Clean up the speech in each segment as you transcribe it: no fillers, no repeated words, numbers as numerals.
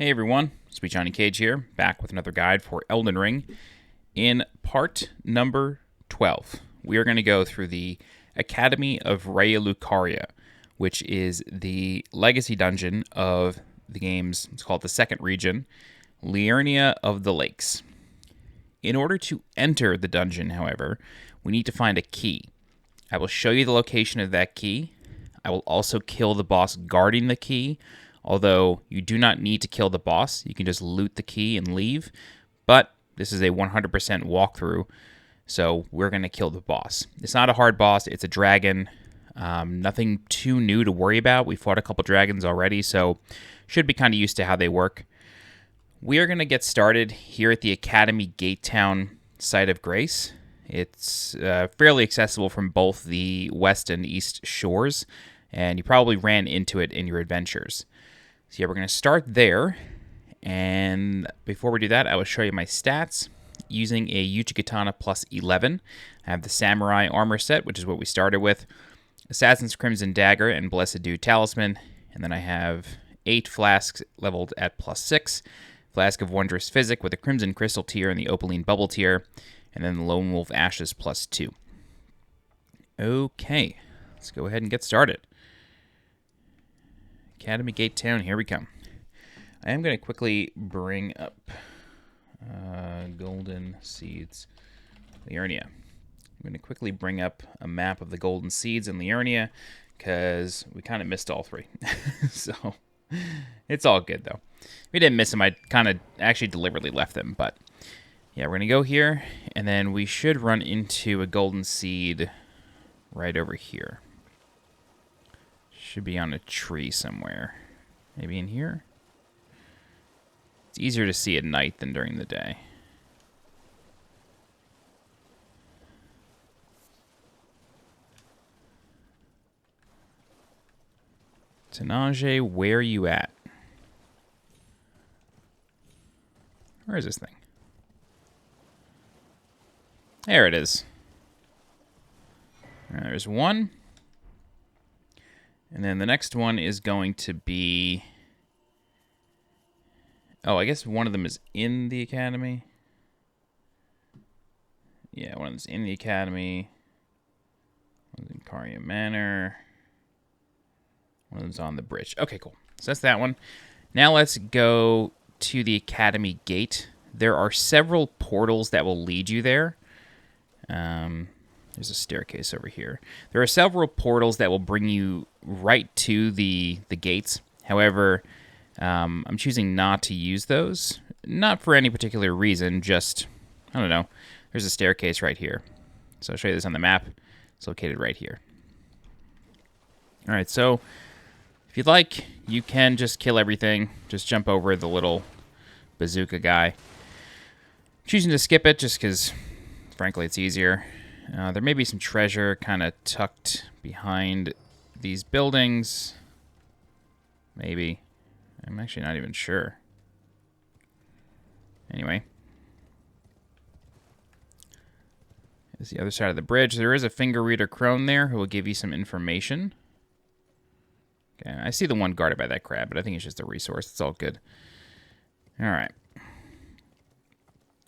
Hey everyone, Sweet Johnny Cage here, back with another guide for Elden Ring. In part number 12, we are going to go through the Academy of Raya Lucaria, which is the legacy dungeon of the game's, it's called the second region, Liurnia of the Lakes. In order to enter the dungeon, however, we need to find a key. I will show you the location of that key. I will also kill the boss guarding the key, although you do not need to kill the boss. You can just loot the key and leave. But this is a 100% walkthrough, so we're going to kill the boss. It's not a hard boss. It's a dragon. Nothing too new to worry about. We fought a couple dragons already, so should be kind of used to how they work. We are going to get started here at the Academy Gate Town site of Grace. It's fairly accessible from both the west and east shores, and you probably ran into it in your adventures. So yeah, we're going to start there, and before we do that, I will show you my stats using a Uchigatana plus 11. I have the Samurai armor set, which is what we started with, Assassin's Crimson Dagger and Blessed Dew Talisman, and then I have 8 flasks leveled at plus 6, Flask of Wondrous Physic with a Crimson Crystal tier and the Opaline Bubble tier, and then the Lone Wolf Ashes plus 2. Okay, let's go ahead and get started. Academy Gate Town, here we come. I am going to quickly bring up Golden Seeds, Liurnia. I'm going to quickly bring up a map of the Golden Seeds in Liurnia, because we kind of missed all three. So, it's all good, though. We didn't miss them. I kind of actually deliberately left them, but yeah, we're going to go here, and then we should run into a Golden Seed right over here. Should be on a tree somewhere. Maybe in here? It's easier to see at night than during the day. Twinsage, where are you at? Where is this thing? There it is. There's one. And then the next one is going to be... Oh, I guess one of them is in the academy. Yeah, one of them's in the academy. One's in Caria Manor. One of them's on the bridge. Okay, cool. So that's that one. Now let's go to the academy gate. There are several portals that will lead you there. There's a staircase over here. There are several portals that will bring you right to the gates. However, I'm choosing not to use those. Not for any particular reason, just, I don't know. There's a staircase right here. So I'll show you this on the map. It's located right here. Alright, so if you'd like, you can just kill everything. Just jump over the little bazooka guy. I'm choosing to skip it just because, frankly, it's easier. There may be some treasure kind of tucked behind these buildings. Maybe. I'm actually not even sure. Anyway. Here's the other side of the bridge. There is a finger reader crone there who will give you some information. Okay, I see the one guarded by that crab, but I think it's just a resource. It's all good. Alright.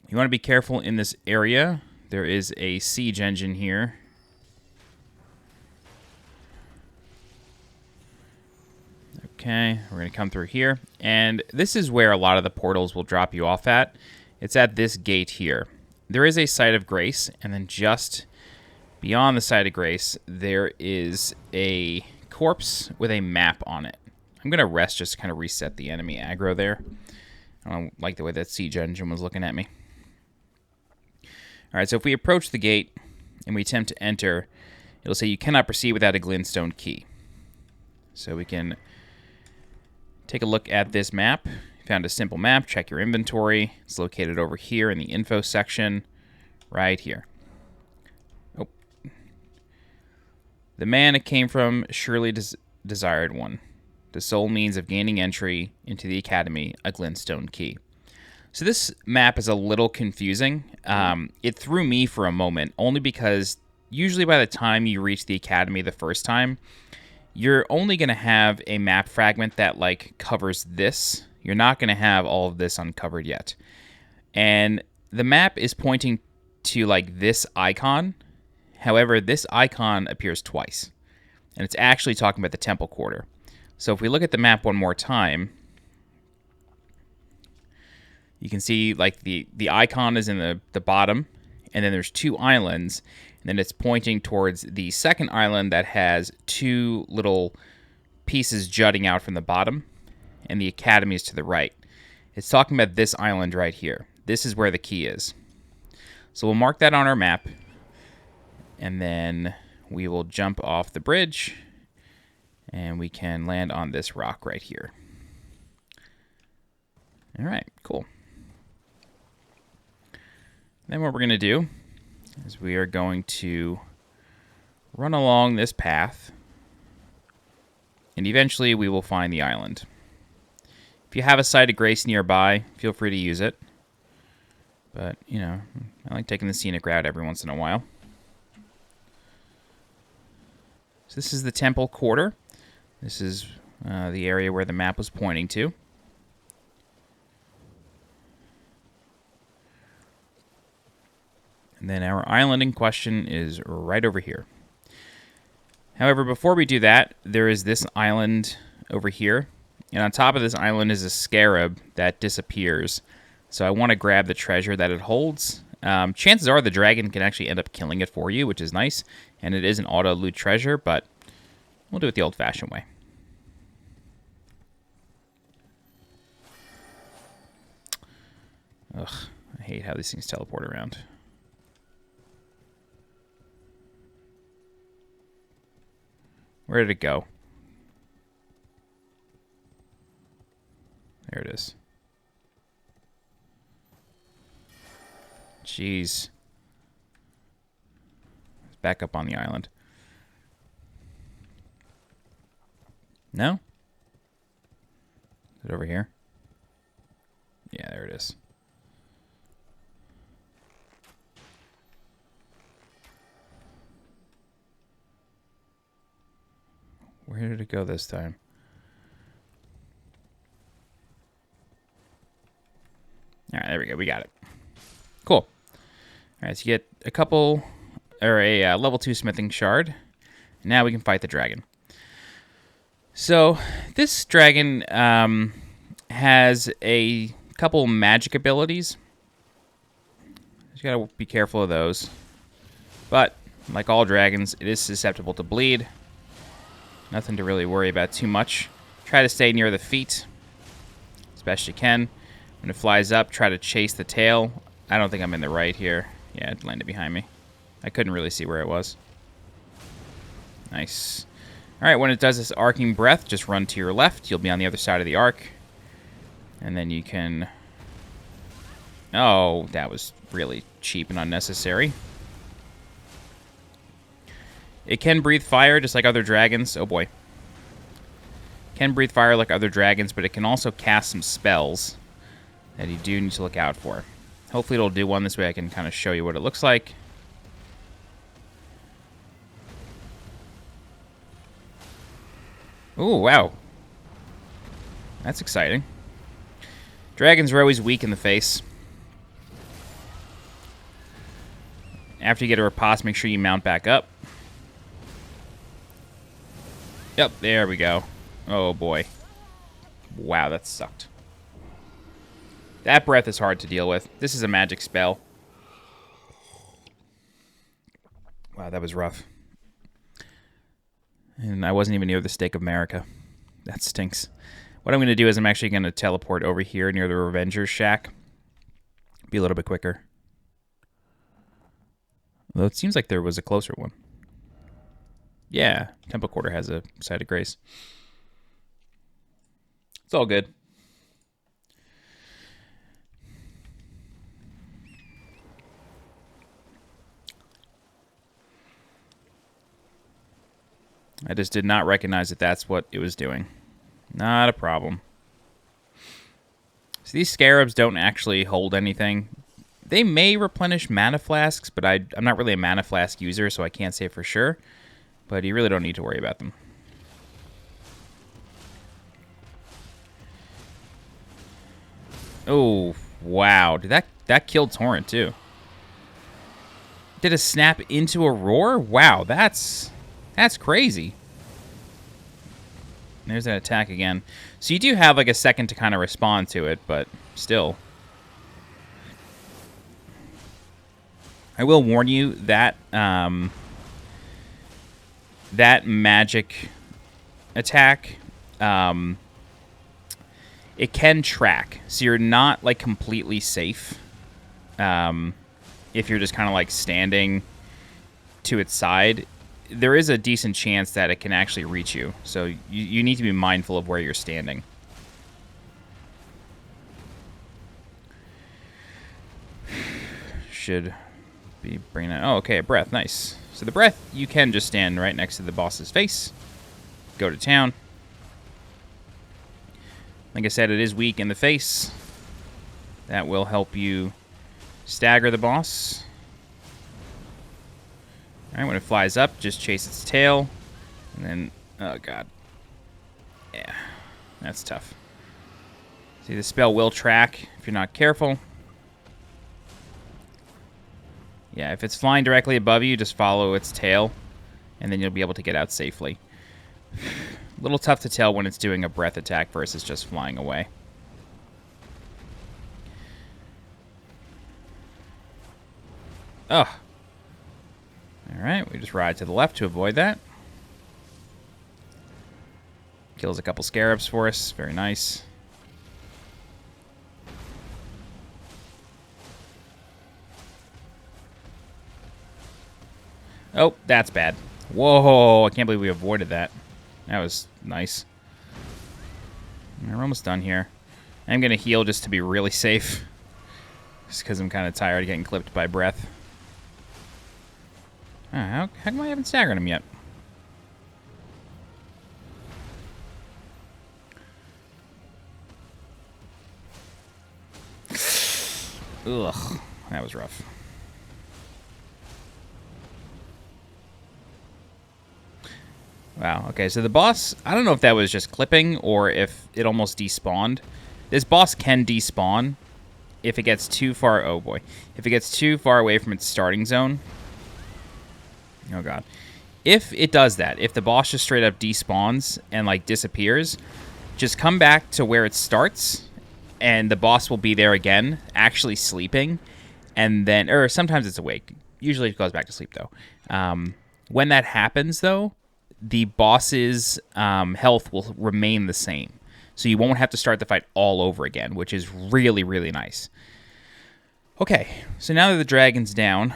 You want to be careful in this area. There is a siege engine here. Okay, we're going to come through here. And this is where a lot of the portals will drop you off at. It's at this gate here. There is a site of grace, and then just beyond the site of grace, there is a corpse with a map on it. I'm going to rest just to kind of reset the enemy aggro there. I don't like the way that siege engine was looking at me. Alright, so if we approach the gate and we attempt to enter, it'll say you cannot proceed without a Glintstone key. So we can take a look at this map. Found a simple map. Check your inventory. It's located over here in the info section. Right here. Oh. The man it came from surely desired one. The sole means of gaining entry into the academy, a Glintstone key. So this map is a little confusing. It threw me for a moment, only because usually by the time you reach the academy the first time, you're only going to have a map fragment that like covers this. You're not going to have all of this uncovered yet. And the map is pointing to like this icon. However, this icon appears twice. And it's actually talking about the Temple Quarter. So if we look at the map one more time, you can see like the icon is in the bottom, and then there's two islands, and then it's pointing towards the second island that has two little pieces jutting out from the bottom, and the academy is to the right. It's talking about this island right here. This is where the key is. So we'll mark that on our map, and then we will jump off the bridge, and we can land on this rock right here. All right, cool. Then what we're going to do is we are going to run along this path, and eventually we will find the island. If you have a site of grace nearby, feel free to use it. But, you know, I like taking the scenic route every once in a while. So this is the Temple Quarter. This is the area where the map was pointing to. And then our island in question is right over here. However, before we do that, there is this island over here. And on top of this island is a scarab that disappears. So I want to grab the treasure that it holds. Chances are the dragon can actually end up killing it for you, which is nice. And it is an auto loot treasure, but we'll do it the old-fashioned way. Ugh, I hate how these things teleport around. Where did it go? There it is. Jeez. It's back up on the island. No? Is it over here? Yeah, there it is. Where did it go this time? All right, there we go. We got it. Cool. All right, so you get a couple, or a level 2 smithing shard. Now we can fight the dragon. So this dragon has a couple magic abilities. You gotta be careful of those. But like all dragons, it is susceptible to bleed. Nothing to really worry about too much. Try to stay near the feet as best you can. When it flies up, try to chase the tail. I don't think I'm in the right here. Yeah, it landed behind me. I couldn't really see where it was. Nice. Alright, when it does this arcing breath, just run to your left. You'll be on the other side of the arc. And then you can... Oh, that was really cheap and unnecessary. It can breathe fire just like other dragons. Oh boy. Can breathe fire like other dragons, but it can also cast some spells that you do need to look out for. Hopefully it'll do one. This way I can kind of show you what it looks like. Ooh, wow. That's exciting. Dragons are always weak in the face. After you get a riposte, make sure you mount back up. Yep, there we go. Oh boy. Wow, that sucked. That breath is hard to deal with. This is a magic spell. Wow, that was rough. And I wasn't even near the Stake of Marika. That stinks. What I'm going to do is I'm actually going to teleport over here near the Revenger's Shack. Be a little bit quicker. Although it seems like there was a closer one. Yeah, Temple Quarter has a site of grace. It's all good. I just did not recognize that that's what it was doing. Not a problem. So these scarabs don't actually hold anything. They may replenish mana flasks, but I'm not really a mana flask user, so I can't say for sure. But you really don't need to worry about them. Oh, wow. Did that killed Torrent, too. Did a snap into a roar? Wow, that's crazy. There's that attack again. So you do have like a second to kind of respond to it, but still. I will warn you that that magic attack, it can track. So you're not like completely safe if you're just kind of like standing to its side. There is a decent chance that it can actually reach you. So you need to be mindful of where you're standing. Should be bringing it. Oh, okay, a breath. Nice. So the breath, you can just stand right next to the boss's face. Go to town. Like I said, it is weak in the face. That will help you stagger the boss. Alright, when it flies up, just chase its tail. And then, oh god. Yeah, that's tough. See, the spell will track if you're not careful. Yeah, if it's flying directly above you, just follow its tail. And then you'll be able to get out safely. A little tough to tell when it's doing a breath attack versus just flying away. Ugh. Alright, we just ride to the left to avoid that. Kills a couple scarabs for us. Very nice. Oh, that's bad. Whoa, I can't believe we avoided that. That was nice. We're almost done here. I'm going to heal just to be really safe. Just because I'm kind of tired of getting clipped by breath. How come I haven't staggered him yet? Ugh, that was rough. Wow, okay, so the boss, I don't know if that was just clipping or if it almost despawned. This boss can despawn if it gets too far, oh boy, if it gets too far away from its starting zone. Oh god. If it does that, if the boss just straight up despawns and like disappears, just come back to where it starts and the boss will be there again, actually sleeping, and then, or sometimes it's awake. Usually it goes back to sleep though. When that happens though, the boss's health will remain the same. So you won't have to start the fight all over again, which is really, really nice. Okay, so now that the dragon's down,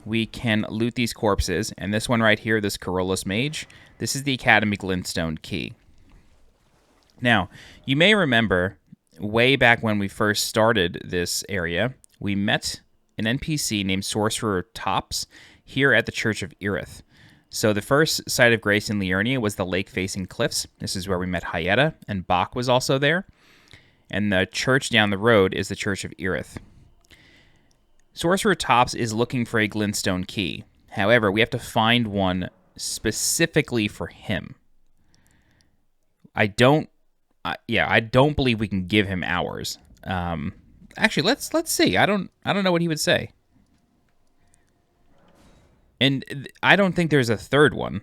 we can loot these corpses. And this one right here, this Corollas Mage, this is the Academy Glintstone key. Now, you may remember, way back when we first started this area, we met an NPC named Sorcerer Thops here at the Church of Irith. So the first site of grace in Liurnia was the lake-facing cliffs. This is where we met Hyetta, and Bach was also there. And the church down the road is the Church of Irith. Sorcerer Thops is looking for a Glintstone key. However, we have to find one specifically for him. I don't believe we can give him ours. Actually, let's see. I don't know what he would say. And I don't think there's a third one.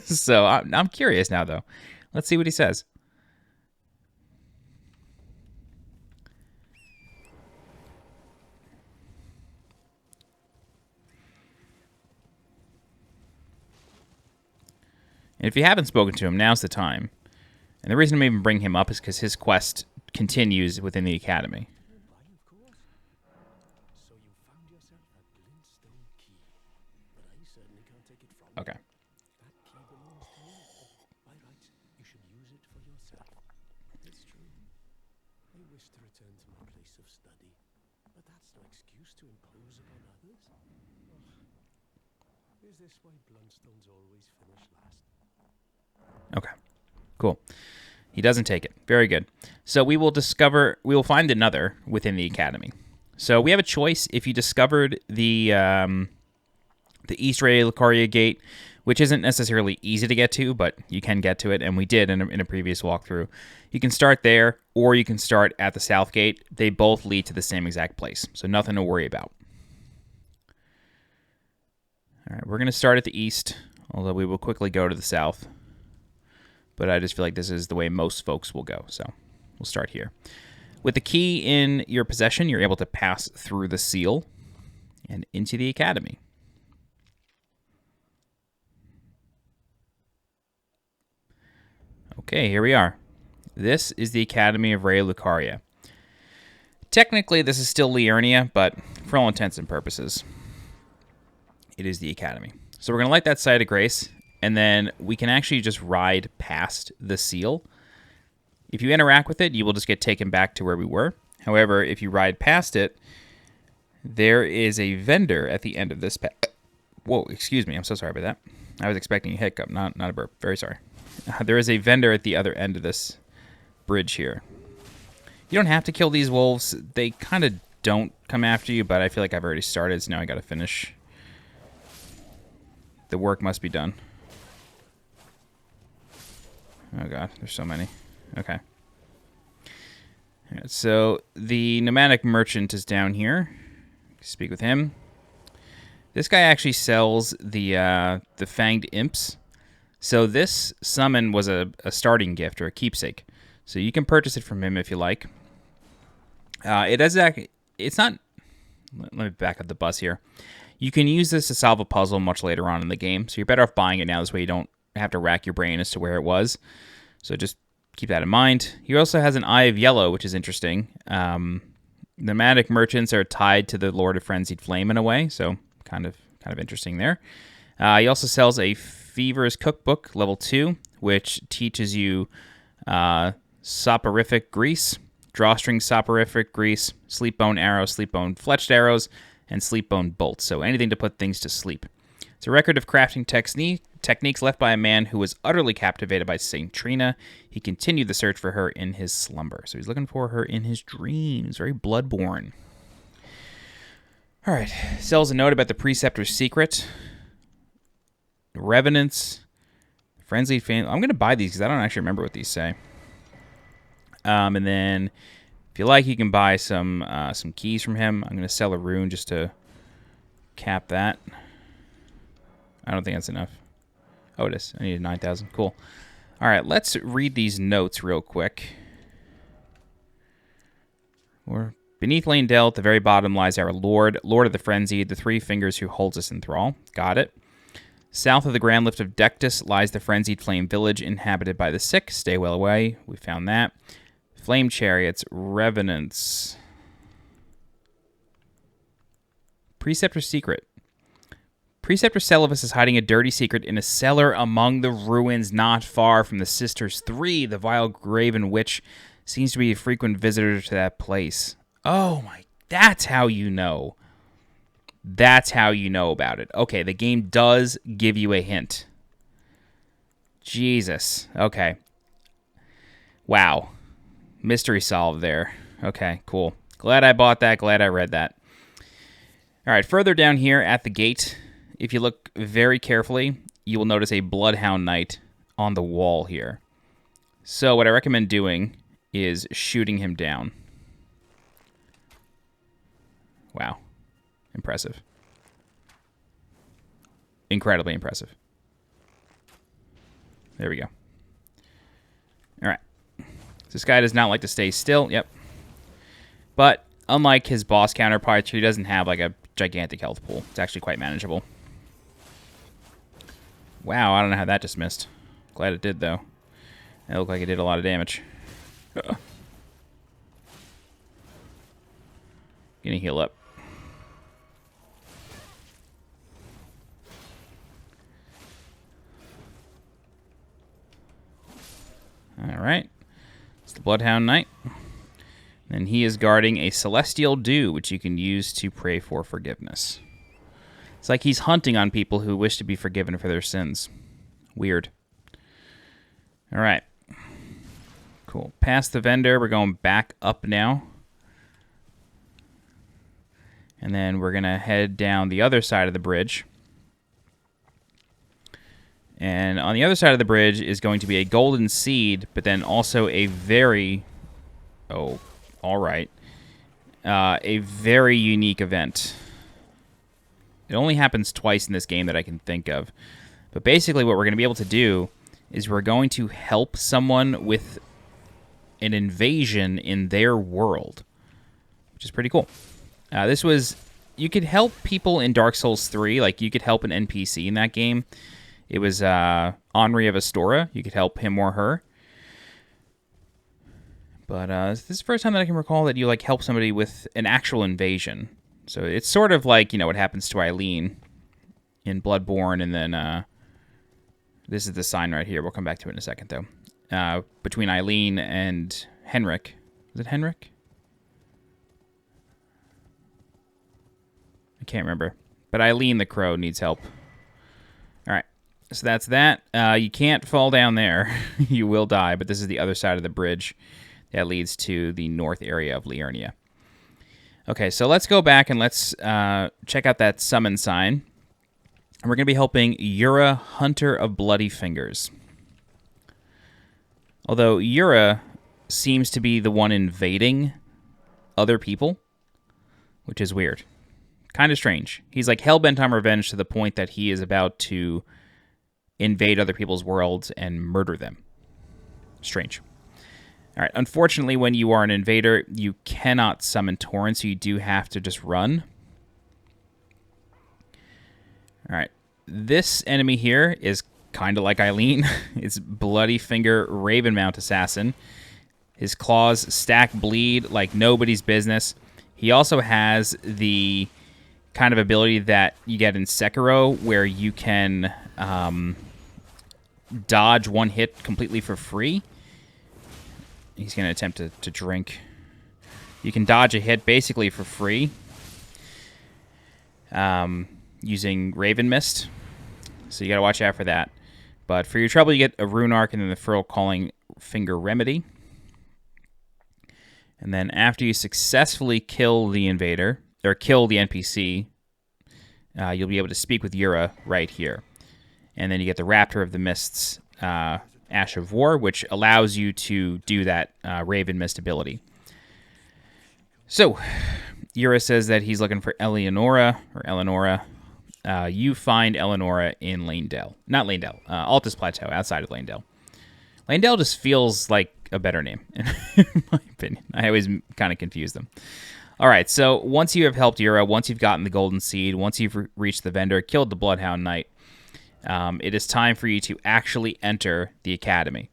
So I'm curious now, though. Let's see what he says. And if you haven't spoken to him, now's the time. And the reason I'm even bringing him up is because his quest continues within the Academy. Okay. Okay. Cool. He doesn't take it. Very good. So we will find another within the Academy. So we have a choice. If you discovered the East Raya Lucaria gate, which isn't necessarily easy to get to, but you can get to it, and we did in a previous walkthrough. You can start there, or you can start at the south gate. They both lead to the same exact place, so nothing to worry about. All right, we're going to start at the east, although we will quickly go to the south. But I just feel like this is the way most folks will go, so we'll start here. With the key in your possession, you're able to pass through the seal and into the academy. Okay, here we are. This is the Academy of Raya Lucaria. Technically, this is still Liurnia, but for all intents and purposes, it is the Academy. So we're going to light that site of grace, and then we can actually just ride past the seal. If you interact with it, you will just get taken back to where we were. However, if you ride past it, there is a vendor at the end of this path. Whoa, excuse me. I'm so sorry about that. I was expecting a hiccup, not a burp. Very sorry. There is a vendor at the other end of this bridge here. You don't have to kill these wolves. They kind of don't come after you, but I feel like I've already started, so now I got to finish. The work must be done. Oh god, there's so many. Okay. Right, so the nomadic merchant is down here. Speak with him. This guy actually sells the fanged imps. So this summon was a starting gift or a keepsake. So you can purchase it from him if you like. It's not... Let me back up the bus here. You can use this to solve a puzzle much later on in the game. So you're better off buying it now. This way you don't have to rack your brain as to where it was. So just keep that in mind. He also has an Eye of Yellow, which is interesting. Nomadic merchants are tied to the Lord of Frenzied Flame in a way. So kind of interesting there. He also sells a Fever's Cookbook, level 2, which teaches you soporific grease, drawstring soporific grease, sleepbone arrows, sleepbone fletched arrows, and sleepbone bolts. So anything to put things to sleep. It's a record of crafting techniques left by a man who was utterly captivated by Saint Trina. He continued the search for her in his slumber. So he's looking for her in his dreams. Very bloodborne. All right. Sells a note about the Preceptor's secret. Revenants. Frenzied Fan. I'm going to buy these because I don't actually remember what these say. And then, if you like, you can buy some keys from him. I'm going to sell a rune just to cap that. I don't think that's enough. Oh, it is. I needed 9,000. Cool. All right, let's read these notes real quick. Beneath Lane Dell, at the very bottom, lies our Lord, Lord of the Frenzied, the three fingers who holds us in thrall. Got it. South of the Grand Lift of Dectus lies the Frenzied Flame Village, inhabited by the sick. Stay well away. We found that. Flame Chariots, Revenants. Preceptor's Secret. Preceptor Celavus is hiding a dirty secret in a cellar among the ruins not far from the Sisters 3. The vile graven witch seems to be a frequent visitor to that place. Oh my, that's how you know. That's how you know about it. Okay, the game does give you a hint. Jesus. Okay. Wow. Mystery solved there. Okay, cool. Glad I bought that. Glad I read that. All right, further down here at the gate, if you look very carefully, you will notice a Bloodhound Knight on the wall here. So what I recommend doing is shooting him down. Wow. Impressive. Incredibly impressive. There we go. All right. This guy does not like to stay still. Yep. But unlike his boss counterparts, he doesn't have like a gigantic health pool. It's actually quite manageable. Wow, I don't know how that just missed. Glad it did, though. It looked like it did a lot of damage. Gonna heal up. Alright. It's the Bloodhound Knight. And he is guarding a Celestial Dew, which you can use to pray for forgiveness. It's like he's hunting on people who wish to be forgiven for their sins. Weird. Alright. Cool. Past the vendor, we're going back up now. And then we're going to head down the other side of the bridge. And on the other side of the bridge is going to be a golden seed, but then also a very... Oh, all right. A very unique event. It only happens twice in this game that I can think of. But basically what we're going to be able to do is we're going to help someone with an invasion in their world, which is pretty cool. This was... You could help people in Dark Souls 3, like you could help an NPC in that game. It was Henri of Astora. You could help him or her. But this is the first time that I can recall that you like help somebody with an actual invasion. So it's sort of like, you know, what happens to Eileen in Bloodborne, and then this is the sign right here. We'll come back to it in a second, though. Between Eileen and Henrik. Is it Henrik? I can't remember. But Eileen the Crow needs help. All right. So that's that. You can't fall down there. You will die, but this is the other side of the bridge that leads to the north area of Liurnia. Okay, so let's go back and let's check out that summon sign. And we're going to be helping Yura, Hunter of Bloody Fingers. Although Yura seems to be the one invading other people, which is weird. Kind of strange. He's like hell-bent on revenge to the point that he is about to invade other people's worlds and murder them. Strange. All right, unfortunately, when you are an invader, you cannot summon torrents, so you do have to just run. All right, this enemy here is kind of like Eileen. It's Bloody Finger Ravenmount Assassin. His claws stack bleed like nobody's business. He also has the kind of ability that you get in Sekiro, where you can dodge one hit completely for free. He's going to attempt to drink. You can dodge a hit basically for free using Raven Mist. So you got to watch out for that. But for your trouble, you get a Rune Arc and then the Furl Calling Finger Remedy. And then after you successfully kill the invader, or kill the NPC, you'll be able to speak with Yura right here. And then you get the Raptor of the Mists Ash of War, which allows you to do that Raven Mist ability. So, Yura says that he's looking for Eleonora. You find Eleonora in Lanedale. Not Lanedale, Altus Plateau, outside of Lanedale. Lanedale just feels like a better name, in my opinion. I always kind of confuse them. All right, so once you have helped Yura, once you've gotten the Golden Seed, once you've reached the vendor, killed the Bloodhound Knight, it is time for you to actually enter the academy.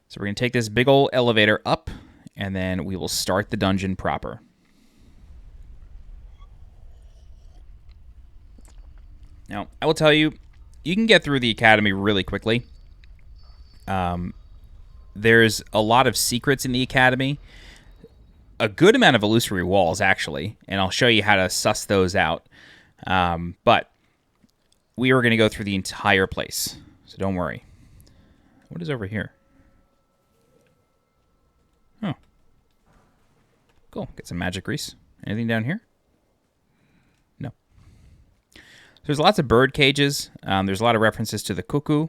So we're going to take this big old elevator up, and then we will start the dungeon proper. Now, I will tell you, you can get through the academy really quickly. There's a lot of secrets in the academy. A good amount of illusory walls, actually, and I'll show you how to suss those out. But we are going to go through the entire place, so don't worry. What is over here? Oh. Cool. Get some magic grease. Anything down here? No. So there's lots of bird cages. There's a lot of references to the cuckoo,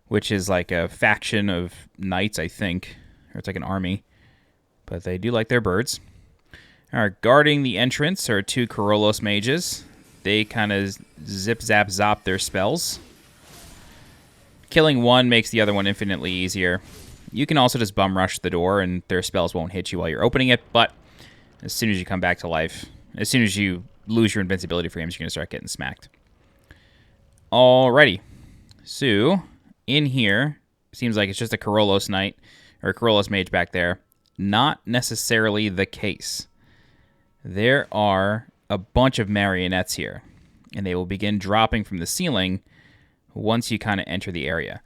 which is like a faction of knights, I think. Or it's like an army. But they do like their birds. All right, guarding the entrance are two Corollos mages. They kind of zip, zap, zop their spells. Killing one makes the other one infinitely easier. You can also just bum rush the door, and their spells won't hit you while you're opening it, but as soon as you come back to life, as soon as you lose your invincibility frames, you're going to start getting smacked. Alrighty. So, in here, seems like it's just a Corollos Knight, or a Corollos Mage back there. Not necessarily the case. There are a bunch of marionettes here, and they will begin dropping from the ceiling once you kind of enter the area.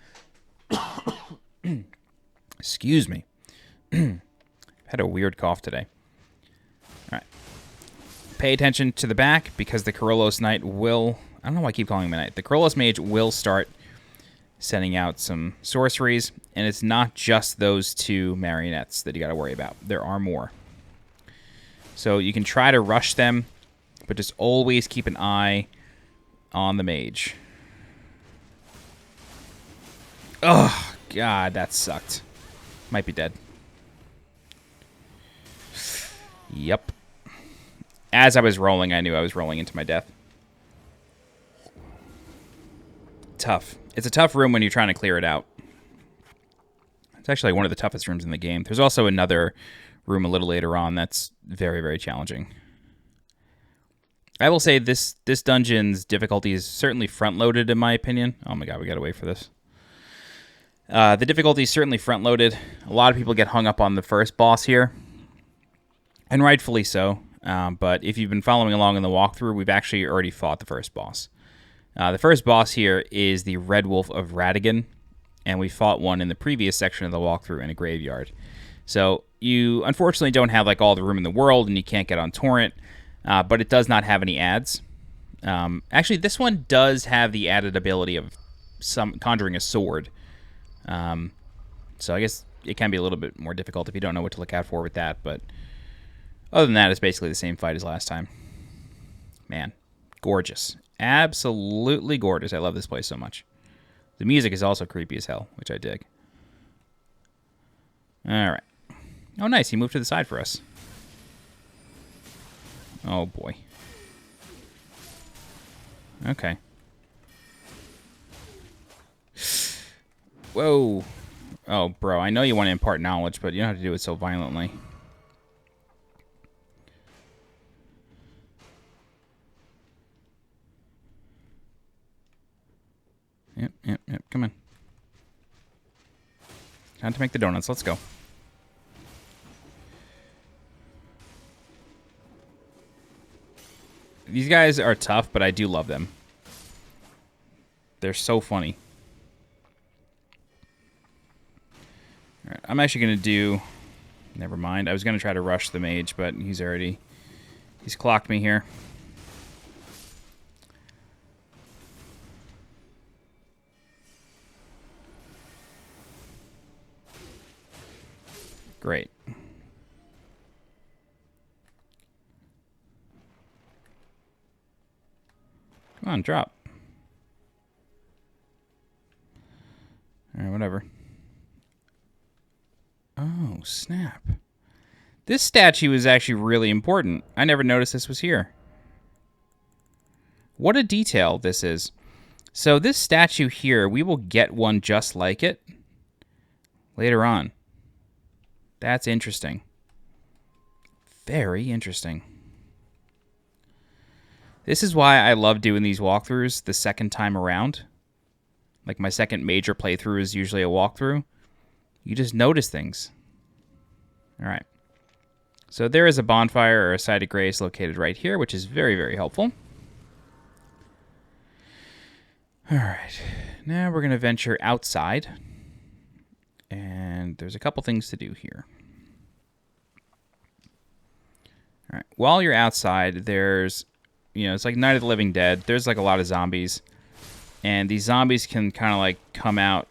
Excuse me. I've had a weird cough today. All right. Pay attention to the back, because the Corollos Knight will... I don't know why I keep calling him a knight. The Corollos Mage will start sending out some sorceries, and it's not just those two marionettes that you got to worry about. There are more. So you can try to rush them, but just always keep an eye on the mage. Oh, God, that sucked. Might be dead. Yep. As I was rolling, I knew I was rolling into my death. Tough. It's a tough room when you're trying to clear it out. It's actually one of the toughest rooms in the game. There's also another room a little later on that's very, very challenging. I will say this dungeon's difficulty is certainly front-loaded, in my opinion. Oh my god, we gotta wait for this. The difficulty is certainly front-loaded. A lot of people get hung up on the first boss here, and rightfully so. But if you've been following along in the walkthrough, we've actually already fought the first boss. The first boss here is the Red Wolf of Radagon, and we fought one in the previous section of the walkthrough in a graveyard. So you unfortunately don't have like all the room in the world, and you can't get on torrent, but it does not have any ads. Actually, this one does have the added ability of conjuring a sword. So I guess it can be a little bit more difficult if you don't know what to look out for with that, but other than that, it's basically the same fight as last time. Man, gorgeous. Absolutely gorgeous. I love this place so much. The music is also creepy as hell, which I dig. Alright. Oh, nice. He moved to the side for us. Oh, boy. Okay. Whoa. Oh, bro. I know you want to impart knowledge, but you don't have to do it so violently. Yep. Come on. Time to make the donuts. Let's go. These guys are tough, but I do love them. They're so funny. All right, I'm actually going to do... Never mind. I was going to try to rush the mage, but he's clocked me here. Great. Come on, drop. Alright, whatever. Oh, snap. This statue is actually really important. I never noticed this was here. What a detail this is. So this statue here, we will get one just like it later on. That's interesting. Very interesting. This is why I love doing these walkthroughs the second time around. Like my second major playthrough is usually a walkthrough. You just notice things. Alright. So there is a bonfire or a site of grace located right here, which is very, very helpful. Alright. Now we're going to venture outside. And there's a couple things to do here. All right. While you're outside, there's, it's like Night of the Living Dead. There's like a lot of zombies. And these zombies can kind of like come out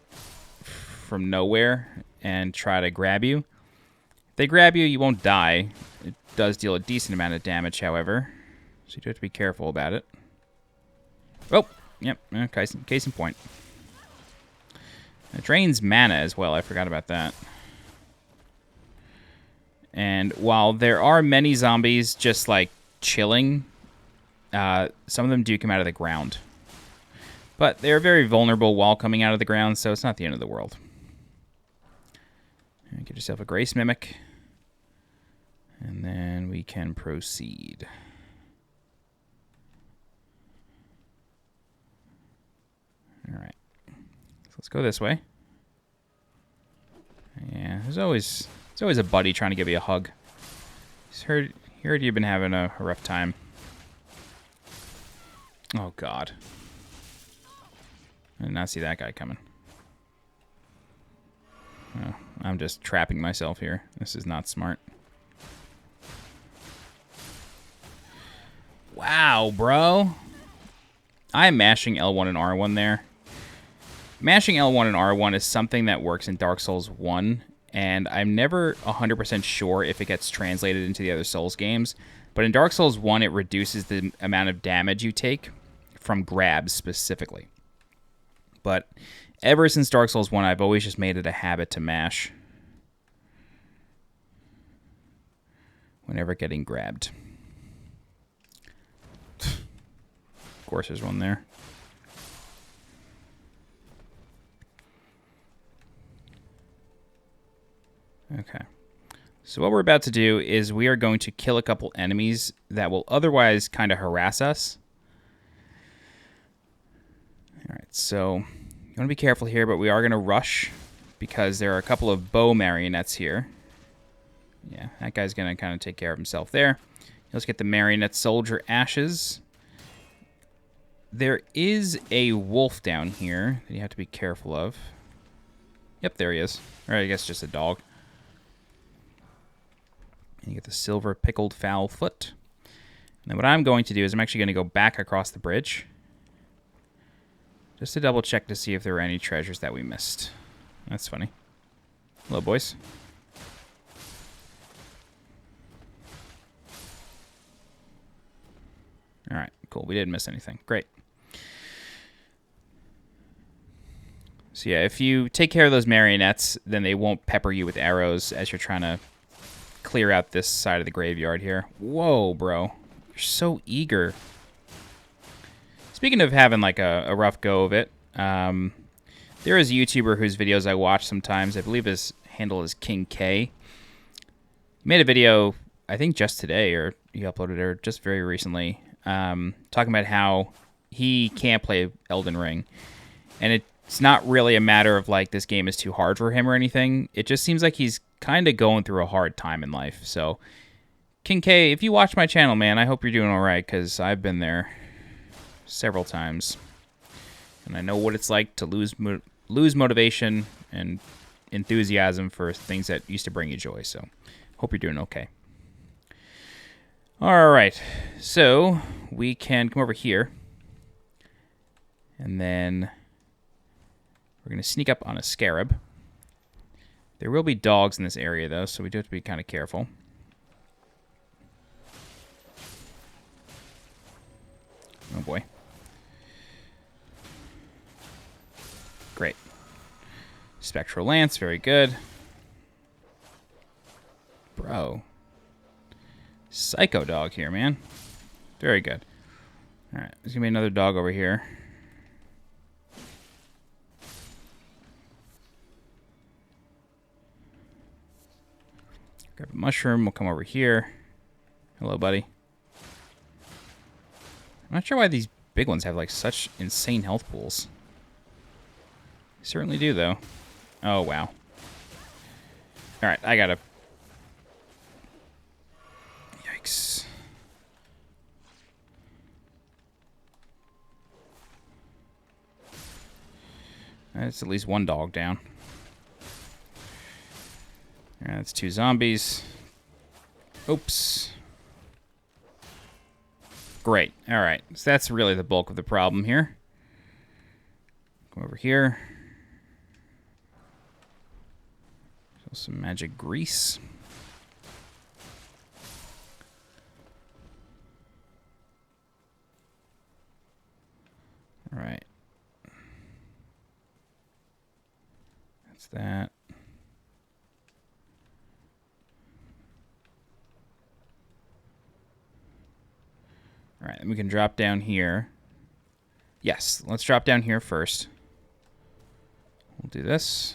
from nowhere and try to grab you. If they grab you, you won't die. It does deal a decent amount of damage, however. So you do have to be careful about it. Oh, yep. Okay, case in point. It drains mana as well. I forgot about that. And while there are many zombies just like chilling, some of them do come out of the ground. But they're very vulnerable while coming out of the ground, so it's not the end of the world. And get yourself a Grace Mimic. And then we can proceed. Alright. Let's go this way. Yeah, there's always a buddy trying to give you a hug. Heard you've been having a rough time. Oh god. I did not see that guy coming. Oh, I'm just trapping myself here. This is not smart. Wow, bro. I'm mashing L1 and R1 there. Mashing L1 and R1 is something that works in Dark Souls 1, and I'm never 100% sure if it gets translated into the other Souls games, but in Dark Souls 1, it reduces the amount of damage you take from grabs specifically. But Ever since Dark Souls 1, I've always just made it a habit to mash whenever getting grabbed. Of course, there's one there. Okay. So what we're about to do is we are going to kill a couple enemies that will otherwise kind of harass us. Alright, so you want to be careful here, but we are going to rush because there are a couple of bow marionettes here. Yeah, that guy's going to kind of take care of himself there. Let's get the marionette soldier ashes. There is a wolf down here that you have to be careful of. Yep, there he is. Or I guess just a dog. And you get the silver pickled fowl foot. And then what I'm going to do is I'm actually going to go back across the bridge. Just to double check to see if there were any treasures that we missed. That's funny. Hello, boys. Alright, cool. We didn't miss anything. Great. So yeah, if you take care of those marionettes, then they won't pepper you with arrows as you're trying to clear out this side of the graveyard here. Whoa, bro. You're so eager. Speaking of having like a rough go of it, there is a YouTuber whose videos I watch sometimes. I believe his handle is King K. He made a video, I think just today, or he uploaded it just very recently, talking about how he can't play Elden Ring. And it's not really a matter of like this game is too hard for him or anything. It just seems like he's kind of going through a hard time in life. So, King K, if you watch my channel, man, I hope you're doing all right, because I've been there several times. And I know what it's like to lose motivation and enthusiasm for things that used to bring you joy. So, hope you're doing okay. All right. So, we can come over here. And then we're going to sneak up on a scarab. There will be dogs in this area, though, so we do have to be kind of careful. Oh, boy. Great. Spectral Lance, very good. Bro. Psycho dog here, man. Very good. Alright, there's going to be another dog over here. Grab a mushroom, we'll come over here. Hello, buddy. I'm not sure why these big ones have like such insane health pools. They certainly do, though. Oh, wow. Alright, I gotta... Yikes. That's at least one dog down. Alright, that's two zombies. Oops. Great. Alright, so that's really the bulk of the problem here. Come over here. So some magic grease. Alright. That's that. Alright, then we can drop down here. Yes, let's drop down here first. We'll do this.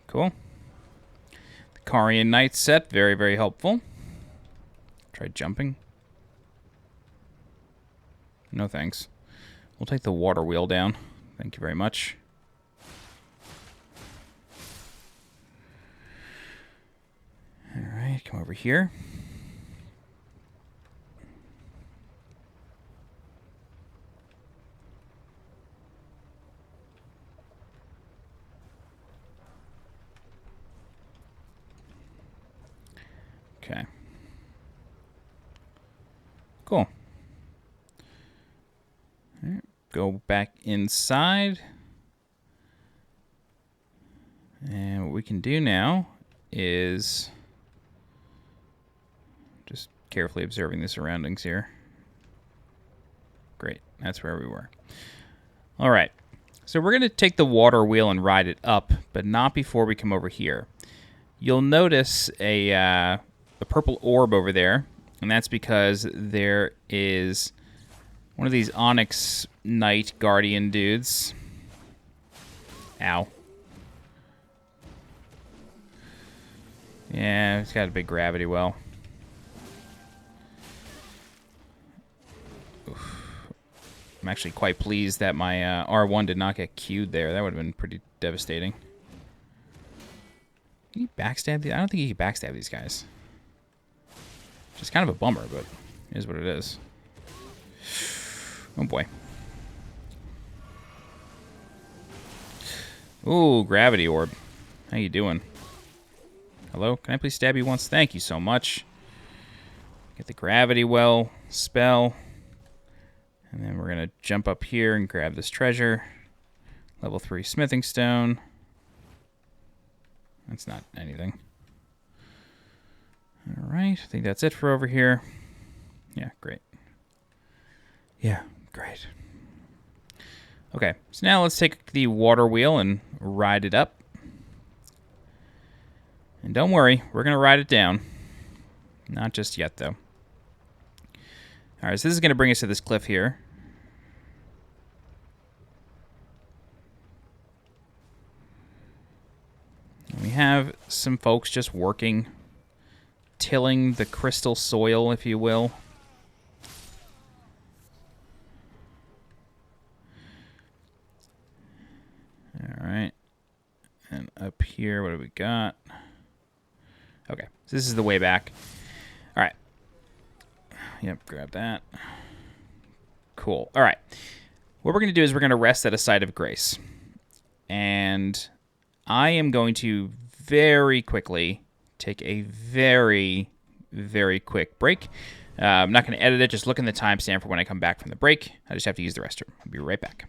Cool. The Carian Knight set, very, very helpful. Try jumping. No thanks. We'll take the Waterwheel down. Thank you very much. Alright, come over here. Okay. Cool. All right, go back inside. And what we can do now is just carefully observing the surroundings here. Great, that's where we were. All right, so we're going to take the Waterwheel and ride it up, but not before we come over here. You'll notice a purple orb over there, and that's because there is one of these Onyx Knight Guardian dudes. Ow. Yeah, it's got a big gravity well. Oof. I'm actually quite pleased that my R1 did not get queued there. That would have been pretty devastating. Can you backstab these? I don't think you can backstab these guys. Which is kind of a bummer, but it is what it is. Oh boy. Ooh, gravity orb. How you doing? Hello? Can I please stab you once? Thank you so much. Get the gravity well spell. And then we're going to jump up here and grab this treasure. Level 3 smithing stone. That's not anything. Alright, I think that's it for over here. Yeah, great. Yeah, great. Okay, so now let's take the Waterwheel and ride it up. And don't worry, we're going to ride it down. Not just yet, though. Alright, so this is going to bring us to this cliff here. And we have some folks just working, tilling the crystal soil, if you will. Alright. And up here, what do we got? Okay, so this is the way back. Alright. Yep, grab that. Cool. Alright. What we're going to do is we're going to rest at a site of grace. And I am going to very quickly take a very, very quick break. I'm not going to edit it. Just look in the timestamp for when I come back from the break. I just have to use the restroom. I'll be right back.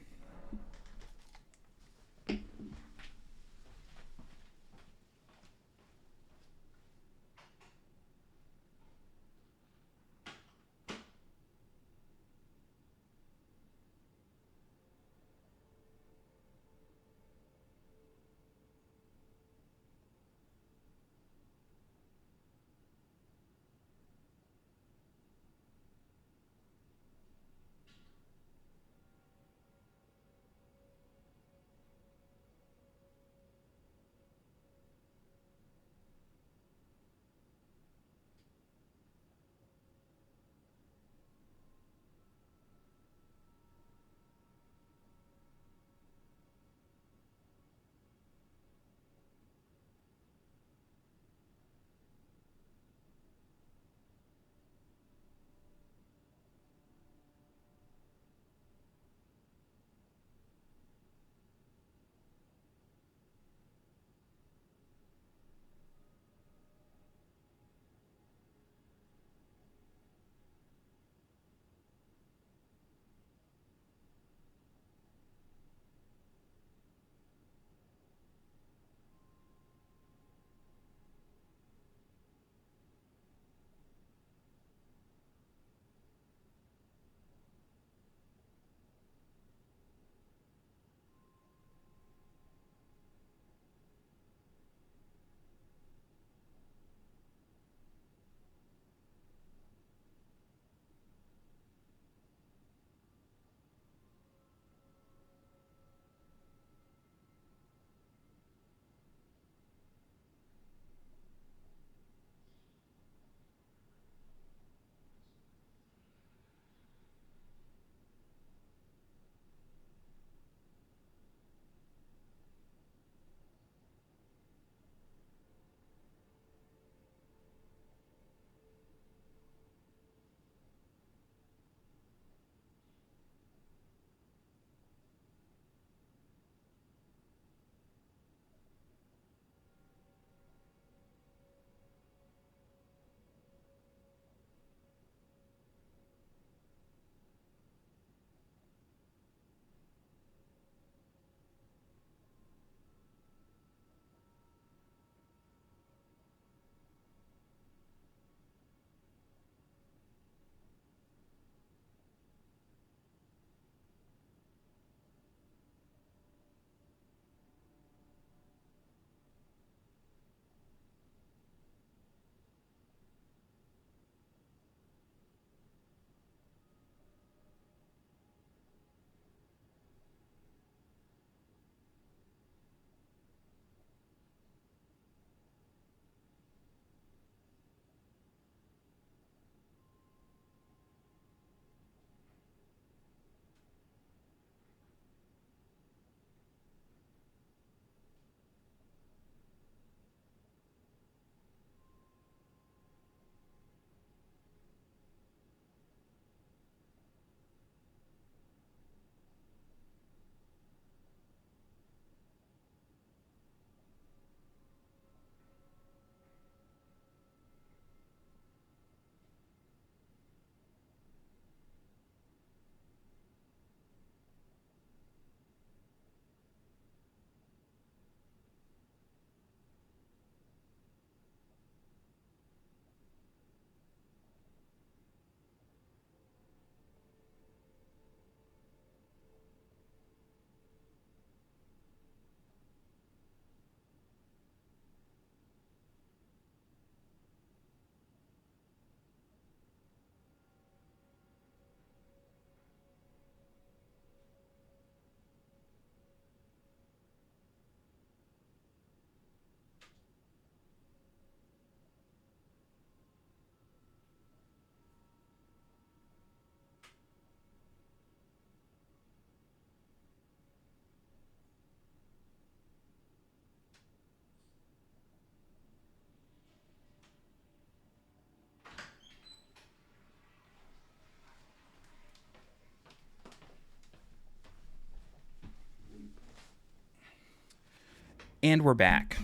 And we're back.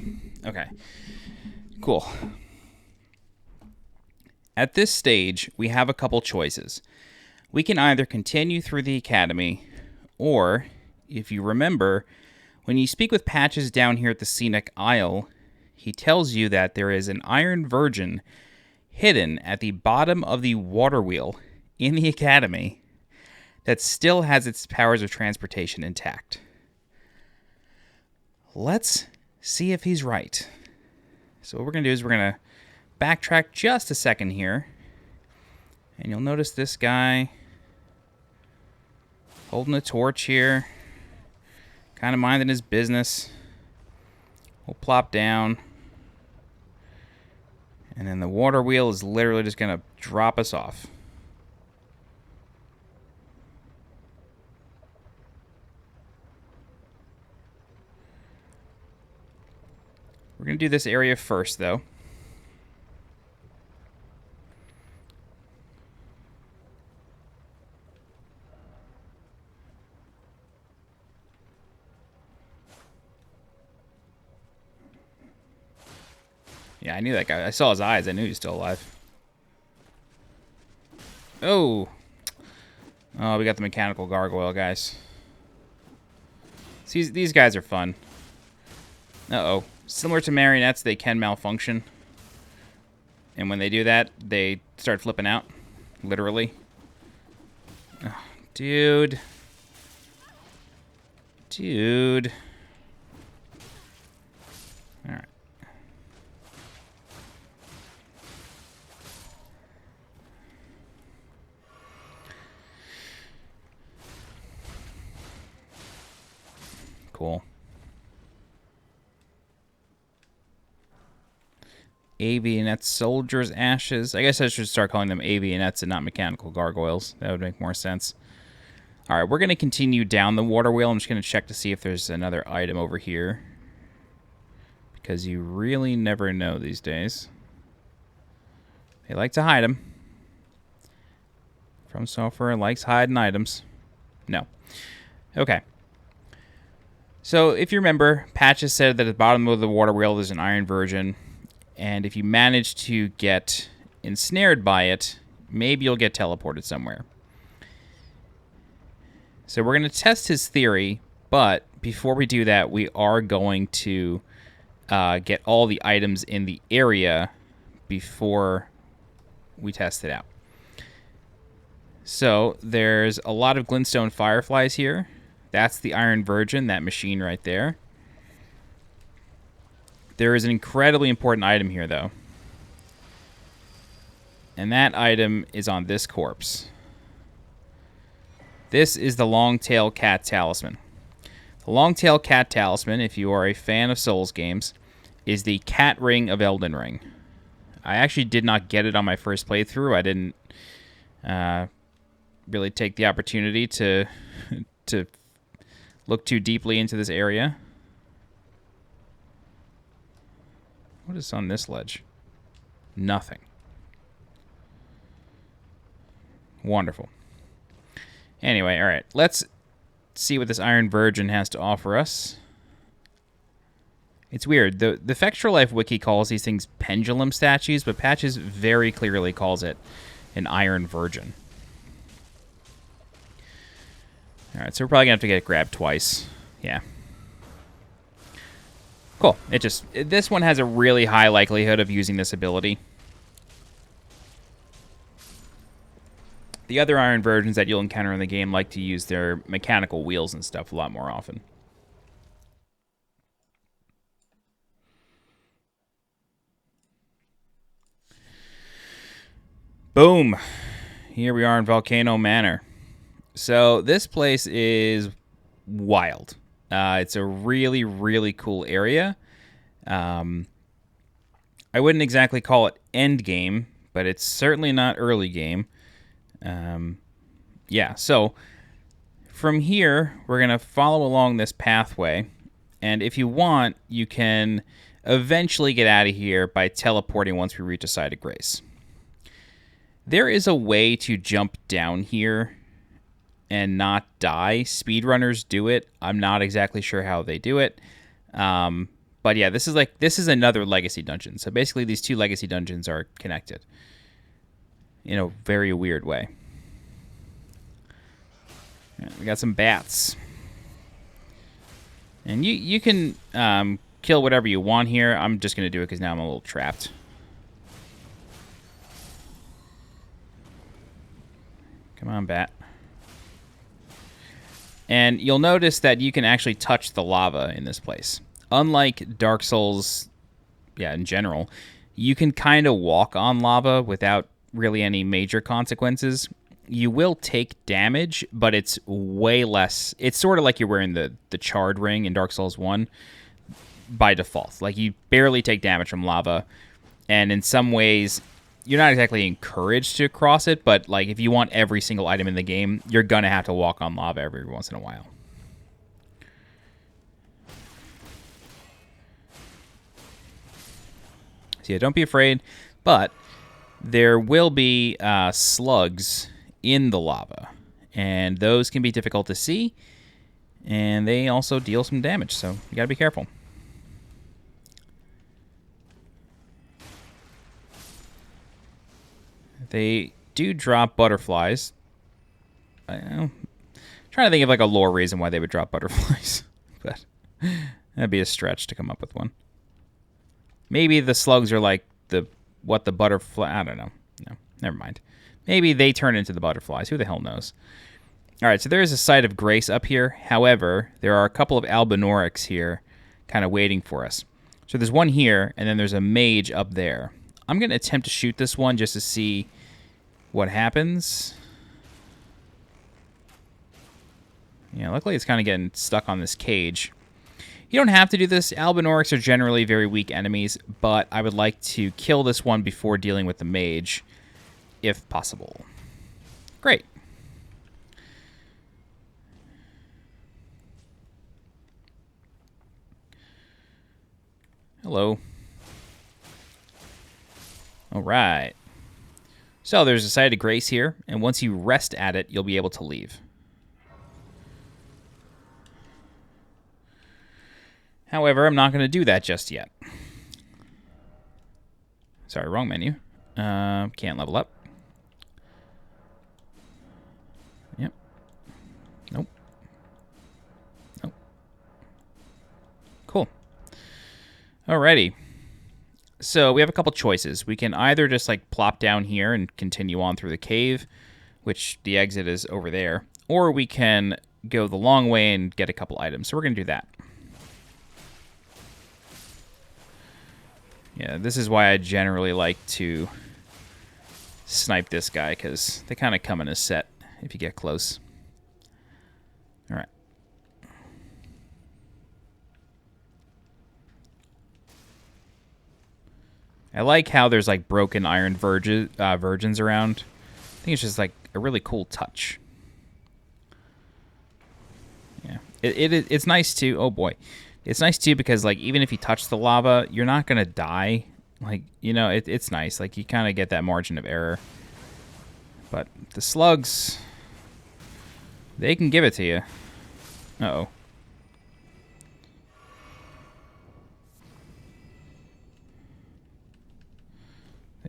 Okay. Cool. At this stage, we have a couple choices. We can either continue through the academy, or, if you remember, when you speak with Patches down here at the Scenic Isle, he tells you that there is an Iron Virgin hidden at the bottom of the Waterwheel in the academy that still has its powers of transportation intact. Let's see if he's right. So what we're going to do is we're going to backtrack just a second here. And you'll notice this guy holding a torch here. Kind of minding his business. We'll plop down. And then the water wheel is literally just going to drop us off. We're going to do this area first, though. Yeah, I knew that guy. I saw his eyes. I knew he was still alive. Oh. Oh, we got the mechanical gargoyle, guys. These guys are fun. Uh-oh. Similar to marionettes, they can malfunction. And when they do that, they start flipping out. Literally. Oh, dude. Dude. Alright. Cool. Avionet soldiers' ashes. I guess I should start calling them avionets and not mechanical gargoyles. That would make more sense. Alright, we're going to continue down the water wheel. I'm just going to check to see if there's another item over here. Because you really never know these days. They like to hide them. From Sorcerer likes hiding items. No. Okay. So, if you remember, Patches said that at the bottom of the water wheel there's an Iron Virgin. And if you manage to get ensnared by it, maybe you'll get teleported somewhere. So we're going to test his theory, but before we do that, we are going to get all the items in the area before we test it out. So there's a lot of Glintstone Fireflies here. That's the Iron Virgin, that machine right there. There is an incredibly important item here, though. And that item is on this corpse. This is the Longtail Cat Talisman. The Longtail Cat Talisman, if you are a fan of Souls games, is the cat ring of Elden Ring. I actually did not get it on my first playthrough. I didn't really take the opportunity to look too deeply into this area. What is on this ledge? Nothing. Wonderful. Anyway, alright. Let's see what this Iron Virgin has to offer us. It's weird. The Fextra Life wiki calls these things pendulum statues, but Patches very clearly calls it an Iron Virgin. Alright, so we're probably going to have to get it grabbed twice. Yeah. Cool. This one has a really high likelihood of using this ability. The other Iron Virgins that you'll encounter in the game like to use their mechanical wheels and stuff a lot more often. Boom. Here we are in Volcano Manor. So this place is wild. It's a really, really cool area. I wouldn't exactly call it end game, but it's certainly not early game. Yeah, so from here, we're going to follow along this pathway. And if you want, you can eventually get out of here by teleporting once we reach a site of grace. There is a way to jump down here and not die. Speedrunners do it. I'm not exactly sure how they do it. But yeah, this is another legacy dungeon. So basically these two legacy dungeons are connected in a very weird way. Yeah, we got some bats. And you can kill whatever you want here. I'm just going to do it because now I'm a little trapped. Come on, bat. And you'll notice that you can actually touch the lava in this place. Unlike Dark Souls, yeah, in general, you can kind of walk on lava without really any major consequences. You will take damage, but it's way less. It's sort of like you're wearing the charred ring in Dark Souls 1 by default. Like, you barely take damage from lava, and in some ways, you're not exactly encouraged to cross it, but like if you want every single item in the game, you're going to have to walk on lava every once in a while. So yeah, don't be afraid, but there will be slugs in the lava, and those can be difficult to see, and they also deal some damage, so you gotta be careful. They do drop butterflies. I'm trying to think of like a lore reason why they would drop butterflies, but that'd be a stretch to come up with one. Maybe the slugs are like what the butterfly... I don't know. No, never mind. Maybe they turn into the butterflies. Who the hell knows? All right, so there is a site of grace up here. However, there are a couple of albinorics here kind of waiting for us. So there's one here, and then there's a mage up there. I'm going to attempt to shoot this one just to see what happens. Yeah, luckily it's kind of getting stuck on this cage. You don't have to do this. Albinorics are generally very weak enemies, but I would like to kill this one before dealing with the mage, if possible. Great. Hello. All right. So there's a site of grace here, and once you rest at it, you'll be able to leave. However, I'm not going to do that just yet. Sorry, wrong menu. Can't level up. Yep. Nope. Nope. Cool. Alrighty. So we have a couple choices. We can either just like plop down here and continue on through the cave, which the exit is over there, or we can go the long way and get a couple items. So we're going to do that. Yeah, this is why I generally like to snipe this guy, because they kind of come in a set if you get close. All right. I like how there's like broken iron virgins around. I think it's just like a really cool touch. Yeah, it's nice too. Oh boy. It's nice, too, because, like, even if you touch the lava, you're not going to die. Like, you know, it's nice. Like, you kind of get that margin of error. But the slugs, they can give it to you. Uh-oh.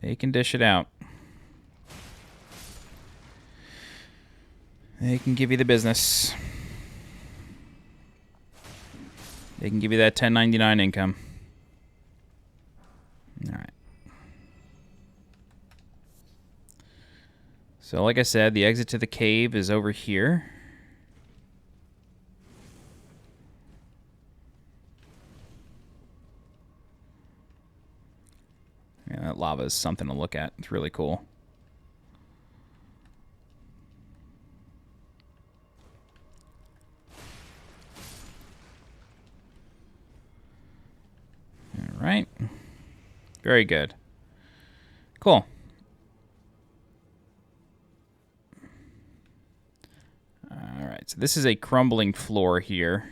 They can dish it out. They can give you the business. They can give you that $10.99 income. All right. So like I said, the exit to the cave is over here. Yeah, that lava is something to look at. It's really cool. All right. Very good. Cool. All right. So this is a crumbling floor here.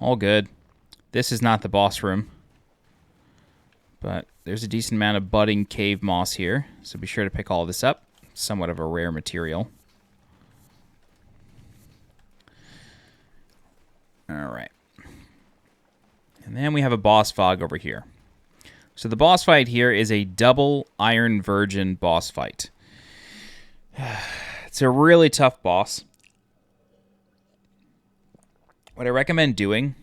All good. This is not the boss room. But there's a decent amount of budding cave moss here. So be sure to pick all this up. Somewhat of a rare material. All right. And then we have a boss fog over here. So the boss fight here is a double Iron Virgin boss fight. It's a really tough boss. What I recommend doing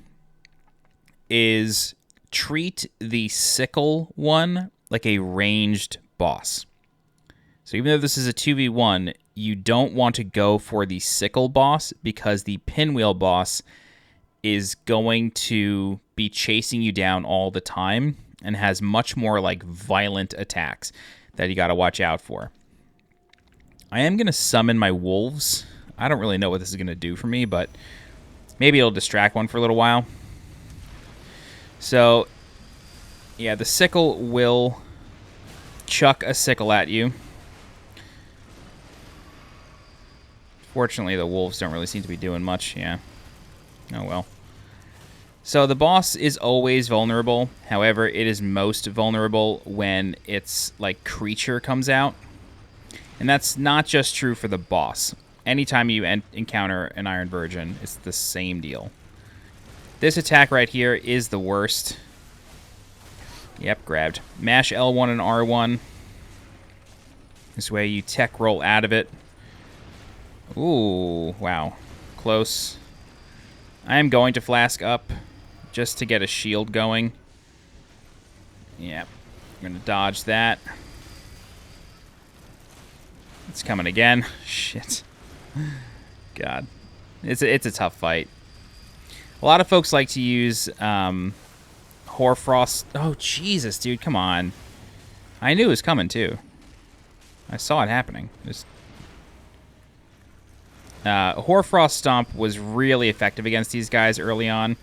is treat the sickle one like a ranged boss. So even though this is a 2v1, you don't want to go for the sickle boss because the pinwheel boss is going to be chasing you down all the time and has much more like violent attacks that you got to watch out for. I am going to summon my wolves. I don't really know what this is going to do for me, but maybe it'll distract one for a little while. So, yeah, the sickle will chuck a sickle at you. Fortunately, the wolves don't really seem to be doing much, yeah. Oh well. So the boss is always vulnerable. However, it is most vulnerable when its like creature comes out. And that's not just true for the boss. Anytime you encounter an Iron Virgin, it's the same deal. This attack right here is the worst. Yep, grabbed. Mash L1 and R1. This way you tech roll out of it. Ooh, wow. Close. I am going to flask up just to get a shield going. Yep. I'm going to dodge that. It's coming again. Shit. God. It's a tough fight. A lot of folks like to use Hoarfrost. Oh, Jesus, dude. Come on. I knew it was coming, too. I saw it happening. Hoarfrost Stomp was really effective against these guys early on.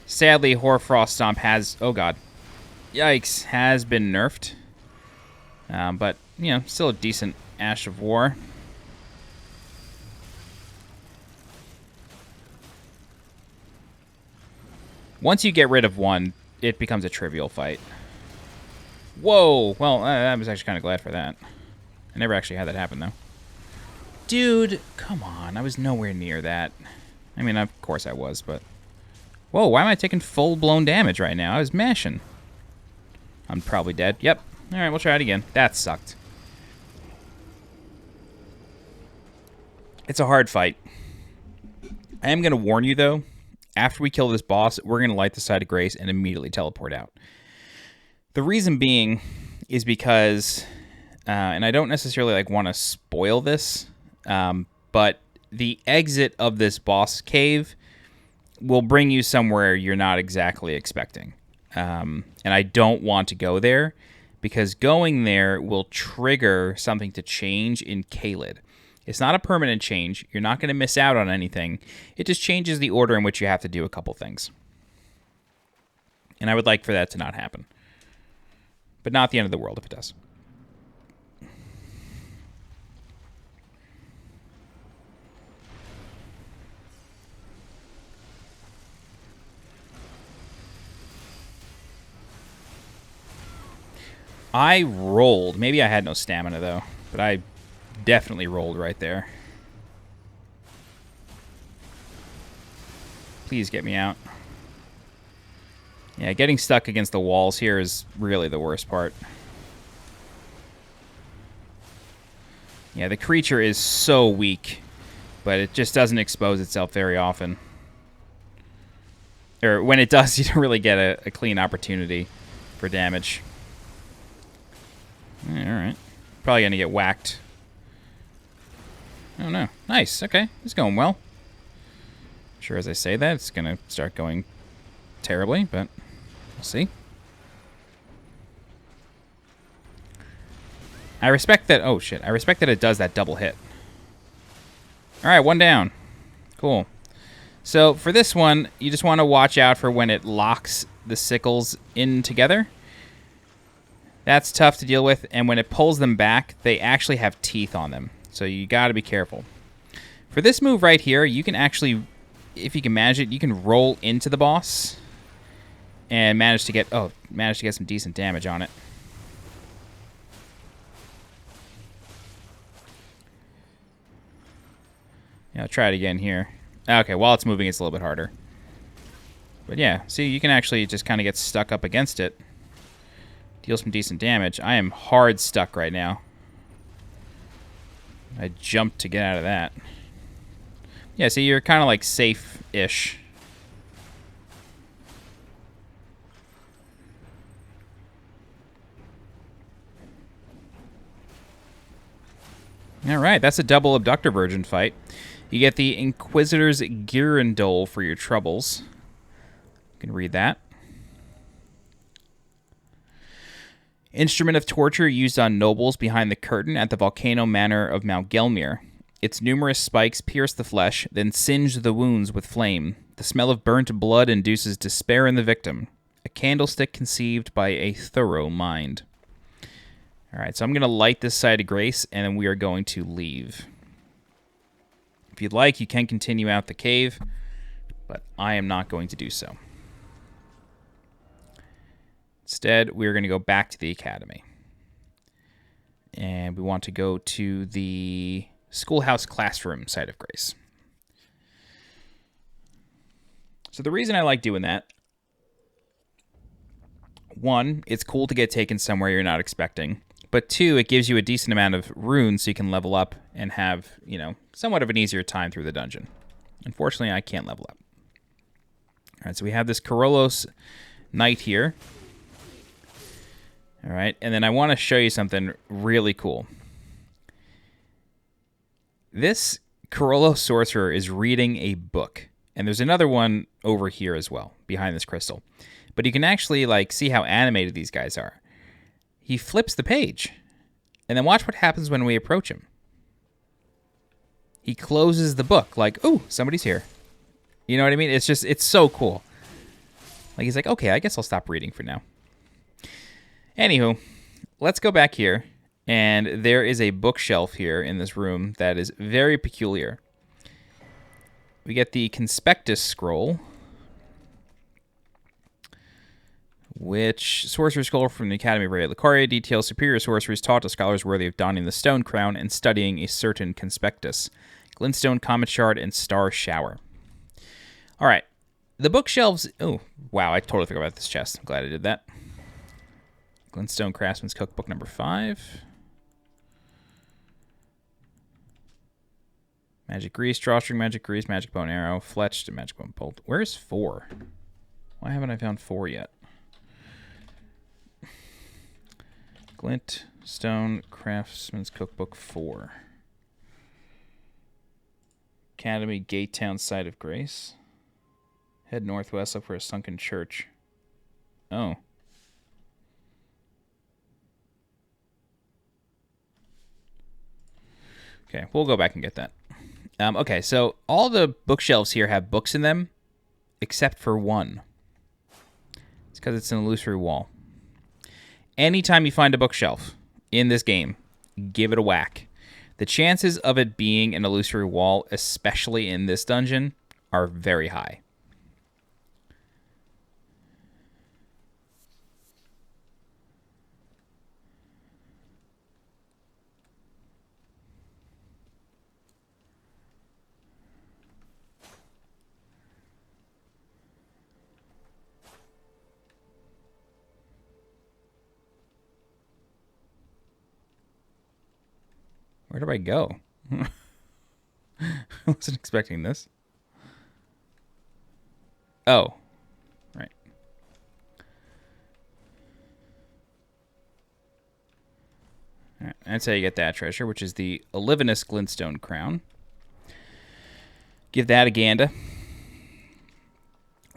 Sadly, Hoarfrost Stomp has... Oh, God. Yikes. Has been nerfed. But, you know, still a decent Ash of War. Once you get rid of one, it becomes a trivial fight. Whoa! Well, I was actually kind of glad for that. I never actually had that happen, though. Dude, come on. I was nowhere near that. I mean, of course I was, but... Whoa, why am I taking full-blown damage right now? I was mashing. I'm probably dead. Yep. Alright, we'll try it again. That sucked. It's a hard fight. I am going to warn you, though. After we kill this boss, we're going to light the Side of Grace and immediately teleport out. The reason being is because... and I don't necessarily want to spoil this, but the exit of this boss cave will bring you somewhere you're not exactly expecting. And I don't want to go there, because going there will trigger something to change in Caelid. It's not a permanent change. You're not going to miss out on anything. It just changes the order in which you have to do a couple things. And I would like for that to not happen. But not the end of the world if it does. I rolled. Maybe I had no stamina, though. But I definitely rolled right there. Please get me out. Yeah, getting stuck against the walls here is really the worst part. Yeah, the creature is so weak, but it just doesn't expose itself very often. Or when it does, you don't really get a clean opportunity for damage. Alright. Probably gonna get whacked. Oh no. Nice. Okay. It's going well. Sure, as I say that, it's gonna start going terribly, but we'll see. I respect that... Oh, shit. I respect that it does that double hit. Alright, one down. Cool. So, for this one, you just want to watch out for when it locks the sickles in together. That's tough to deal with, and when it pulls them back, they actually have teeth on them. So you got to be careful. For this move right here, you can actually, if you can manage it, you can roll into the boss and manage to get some decent damage on it. Yeah, I'll try it again here. Okay, while it's moving, it's a little bit harder. But yeah, see, you can actually just kind of get stuck up against it. Deal some decent damage. I am hard stuck right now. I jumped to get out of that. Yeah, see, you're kind of like safe-ish. Alright, that's a double Abductor Virgin fight. You get the Inquisitor's Girandole for your troubles. You can read that. Instrument of Torture used on nobles behind the curtain at the Volcano Manor of Mount Gelmir. Its numerous spikes pierce the flesh, then singe the wounds with flame. The smell of burnt blood induces despair in the victim. A candlestick conceived by a thorough mind. Alright, so I'm going to light this side of grace, and then we are going to leave. If you'd like, you can continue out the cave, but I am not going to do so. Instead, we're going to go back to the academy. And we want to go to the Schoolhouse classroom side of grace. So the reason I like doing that, one, it's cool to get taken somewhere you're not expecting. But two, it gives you a decent amount of runes so you can level up and have, you know, somewhat of an easier time through the dungeon. Unfortunately, I can't level up. All right, so we have this Corollos Knight here. All right, and then I want to show you something really cool. This Corollos Sorcerer is reading a book. And there's another one over here as well, behind this crystal. But you can actually, like, see how animated these guys are. He flips the page. And then watch what happens when we approach him. He closes the book like, ooh, somebody's here. You know what I mean? It's just, it's so cool. Like, he's like, okay, I guess I'll stop reading for now. Anywho, let's go back here. And there is a bookshelf here in this room that is very peculiar. We get the Conspectus Scroll, which Sorcerer's Scroll from the Academy of Raya Lucaria details superior sorceries taught to scholars worthy of donning the stone crown and studying a certain Conspectus, Glintstone, Comet Shard, and Star Shower. All right, the bookshelves. Oh, wow, I totally forgot about this chest. I'm glad I did that. Glintstone Craftsman's Cookbook number 5. Magic Grease, Drawstring, Magic Grease, Magic Bow and Arrow, Fletched, and Magic Bow and Bolt. Where's 4? Why haven't I found 4 yet? Glintstone Craftsman's Cookbook 4. Academy, Gate Town, Site of Grace. Head northwest, look for a sunken church. Oh. Okay, we'll go back and get that. Okay, so all the bookshelves here have books in them, except for one. It's because it's an illusory wall. Anytime you find a bookshelf in this game, give it a whack. The chances of it being an illusory wall, especially in this dungeon, are very high. Where do I go? I wasn't expecting this. Oh. Right. Alright, that's how you get that treasure, which is the Olivinous Glintstone Crown. Give that a Ganda.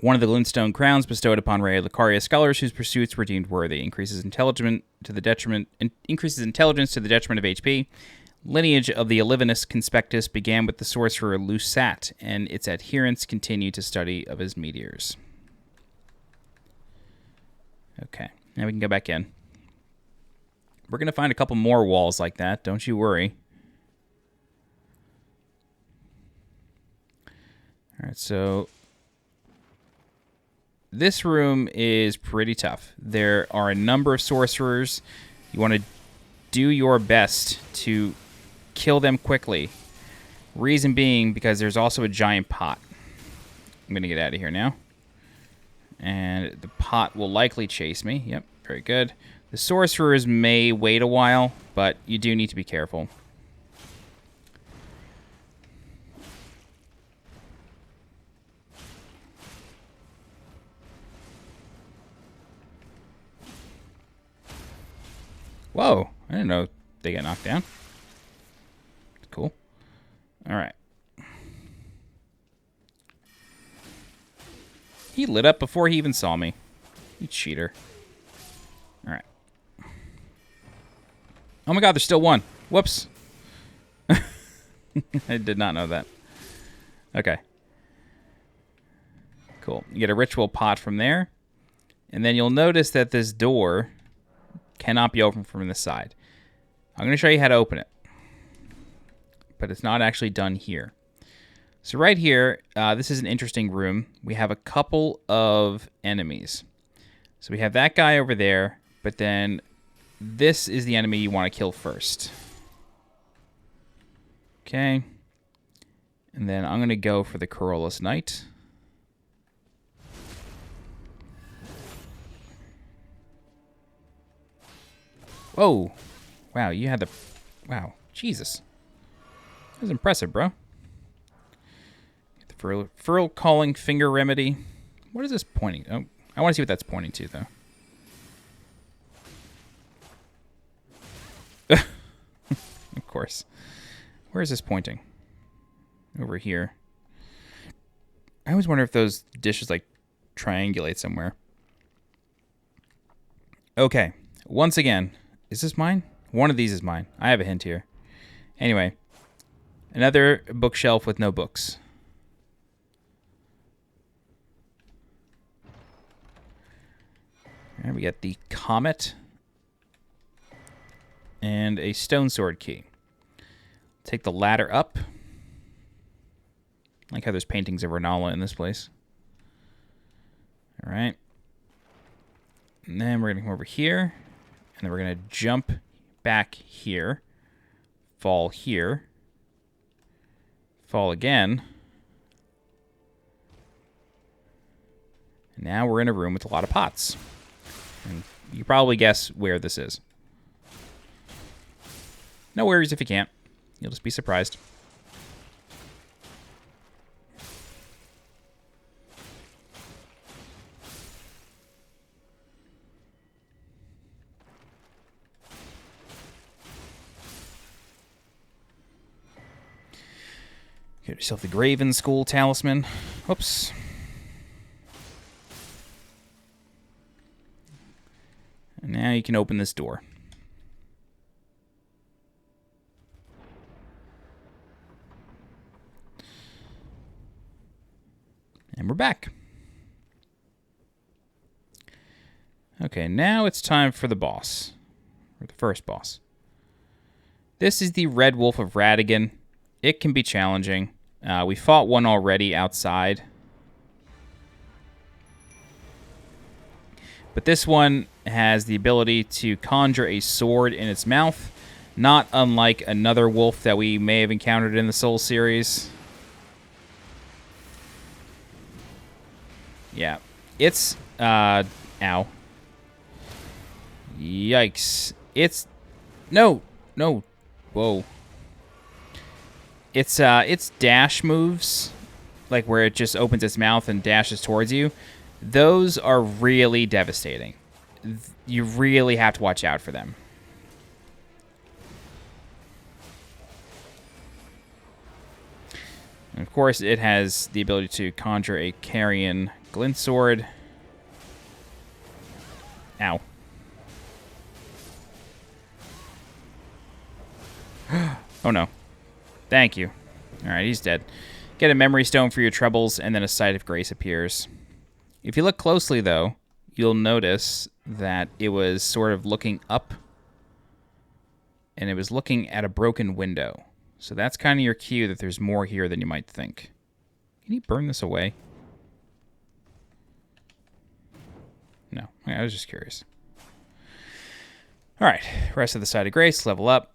One of the Glintstone Crowns bestowed upon Raya Lucaria scholars whose pursuits were deemed worthy. Increases intelligence to the detriment of HP. Lineage of the Olivinous Conspectus began with the sorcerer Lusat, and its adherents continue to study of his meteors. Okay, now we can go back in. We're going to find a couple more walls like that, don't you worry. Alright, so this room is pretty tough. There are a number of sorcerers. You want to do your best to kill them quickly. Reason being because there's also a giant pot. I'm going to get out of here now. And the pot will likely chase me. Yep, very good. The sorcerers may wait a while, but you do need to be careful. Whoa, I didn't know they get knocked down. Cool. All right. He lit up before he even saw me. You cheater. All right. Oh my god, there's still one. Whoops. I did not know that. Okay. Cool. You get a ritual pot from there. And then you'll notice that this door cannot be opened from this side. I'm going to show you how to open it. But it's not actually done here. So right here, this is an interesting room. We have a couple of enemies. So we have that guy over there, but then this is the enemy you want to kill first. Okay. And then I'm going to go for the Corollas Knight. Whoa. Wow, you had the... Wow, Jesus. That was impressive, bro. The Furl Calling Finger Remedy. What is this pointing? Oh, I want to see what that's pointing to, though. Of course. Where is this pointing? Over here. I always wonder if those dishes, like, triangulate somewhere. Okay. Once again, is this mine? One of these is mine. I have a hint here. Anyway. Another bookshelf with no books. All right, we got the Comet. And a Stone Sword key. Take the ladder up. I like how there's paintings of Rennala in this place. All right. And then we're going to come over here. And then we're going to jump back here. Fall here. Fall again. And now we're in a room with a lot of pots. And you probably guess where this is. No worries if you can't. You'll just be surprised. Get yourself the Graven School Talisman. Whoops. And now you can open this door. And we're back. Okay, now it's time for the boss. Or the first boss. This is the Red Wolf of Radagon. It can be challenging. We fought one already outside. But this one has the ability to conjure a sword in its mouth. Not unlike another wolf that we may have encountered in the Soul series. Yeah. It's, ow. Yikes. It's, no. Whoa. It's dash moves, like where it just opens its mouth and dashes towards you. Those are really devastating. You really have to watch out for them. And of course, it has the ability to conjure a Carrion Glint Sword. Ow. Oh no. Thank you. Alright, he's dead. Get a Memory Stone for your troubles, and then a Sight of Grace appears. If you look closely, though, you'll notice that it was sort of looking up, and it was looking at a broken window. So that's kind of your cue that there's more here than you might think. Can you burn this away? No, I was just curious. Alright, rest of the Sight of Grace, level up.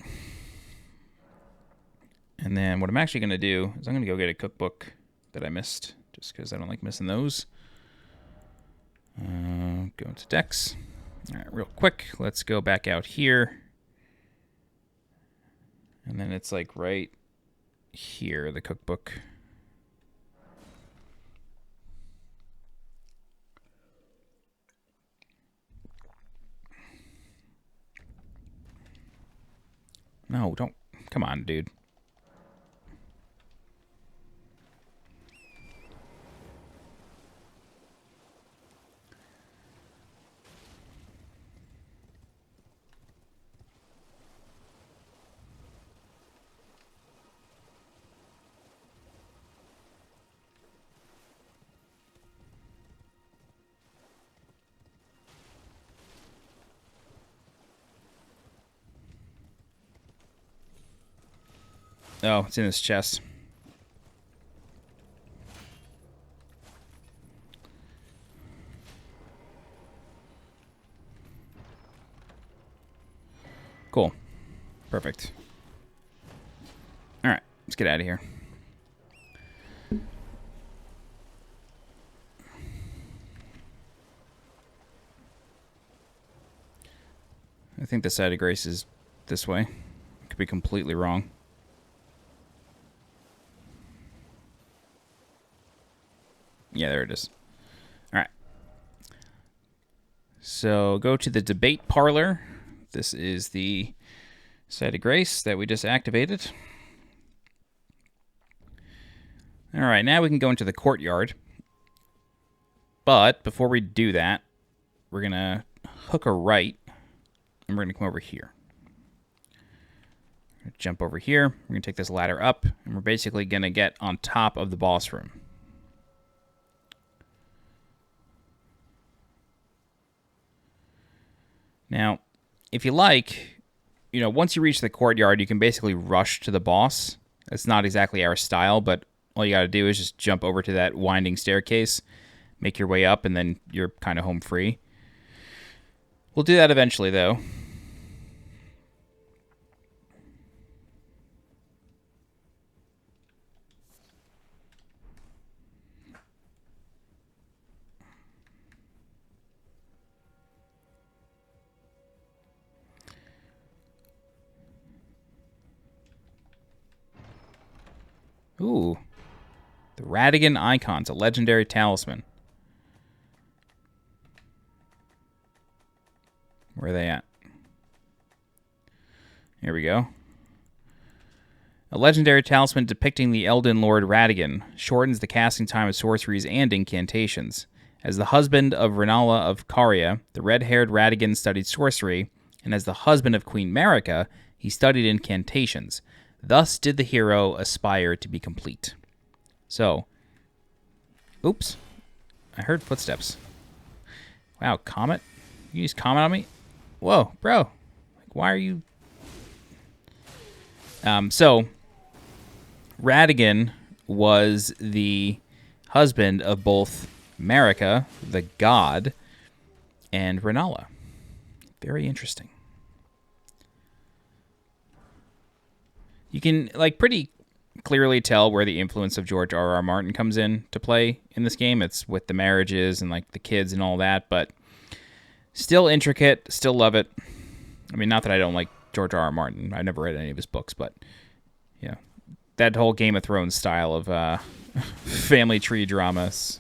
And then what I'm actually going to do is I'm going to go get a cookbook that I missed, just because I don't like missing those. Go into decks. All right, real quick, let's go back out here. And then it's like right here, the cookbook. No, don't. Come on, dude. Oh, it's in his chest. Cool. Perfect. All right, let's get out of here. I think the side of grace is this way. Could be completely wrong. Yeah, there it is. All right. So go to the debate parlor. This is the site of grace that we just activated. All right, now we can go into the courtyard. But before we do that, we're going to hook a right, and we're going to come over here. Jump over here. We're going to take this ladder up, and we're basically going to get on top of the boss room. Now, if you like, once you reach the courtyard, you can basically rush to the boss. It's not exactly our style, but all you got to do is just jump over to that winding staircase, make your way up, and then you're kind of home free. We'll do that eventually, though. Ooh. The Radagon Icons, a legendary talisman. Where are they at? Here we go. A legendary talisman depicting the Elden Lord Radagon shortens the casting time of sorceries and incantations. As the husband of Rennala of Caria, the red-haired Radagon studied sorcery, and as the husband of Queen Marika, he studied incantations. Thus did the hero aspire to be complete. So, oops, I heard footsteps. Wow, Comet? You use Comet on me? Whoa, bro. Like, why are you... So, Radagon was the husband of both Marika, the god, and Rennala. Very interesting. You can, pretty clearly tell where the influence of George R.R. Martin comes in to play in this game. It's with the marriages and, the kids and all that, but still intricate, still love it. I mean, not that I don't like George R.R. Martin. I've never read any of his books, but, that whole Game of Thrones style of family tree drama is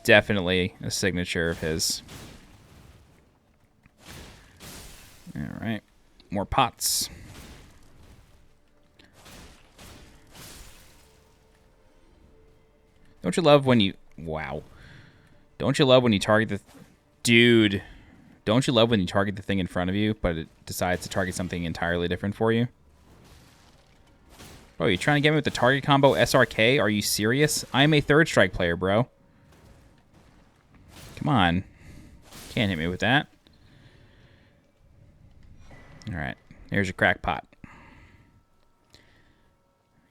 definitely a signature of his. All right, more pots. Don't you love when you... Wow. Don't you love when you target the... Dude. Don't you love when you target the thing in front of you, but it decides to target something entirely different for you? Bro, you trying to get me with the target combo SRK? Are you serious? I am a third strike player, bro. Come on. Can't hit me with that. Alright. There's your crackpot.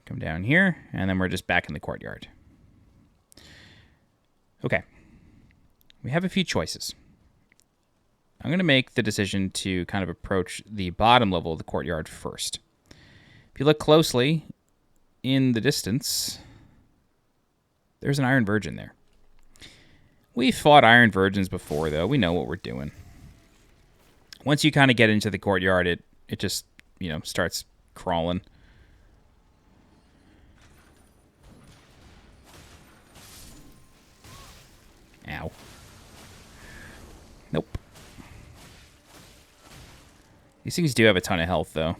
Come down here, and then we're just back in the courtyard. Okay. We have a few choices. I'm going to make the decision to kind of approach the bottom level of the courtyard first. If you look closely, in the distance, there's an Iron Virgin there. We fought Iron Virgins before, though. We know what we're doing. Once you kind of get into the courtyard, it just, you know, starts crawling. Ow. Nope. These things do have a ton of health, though.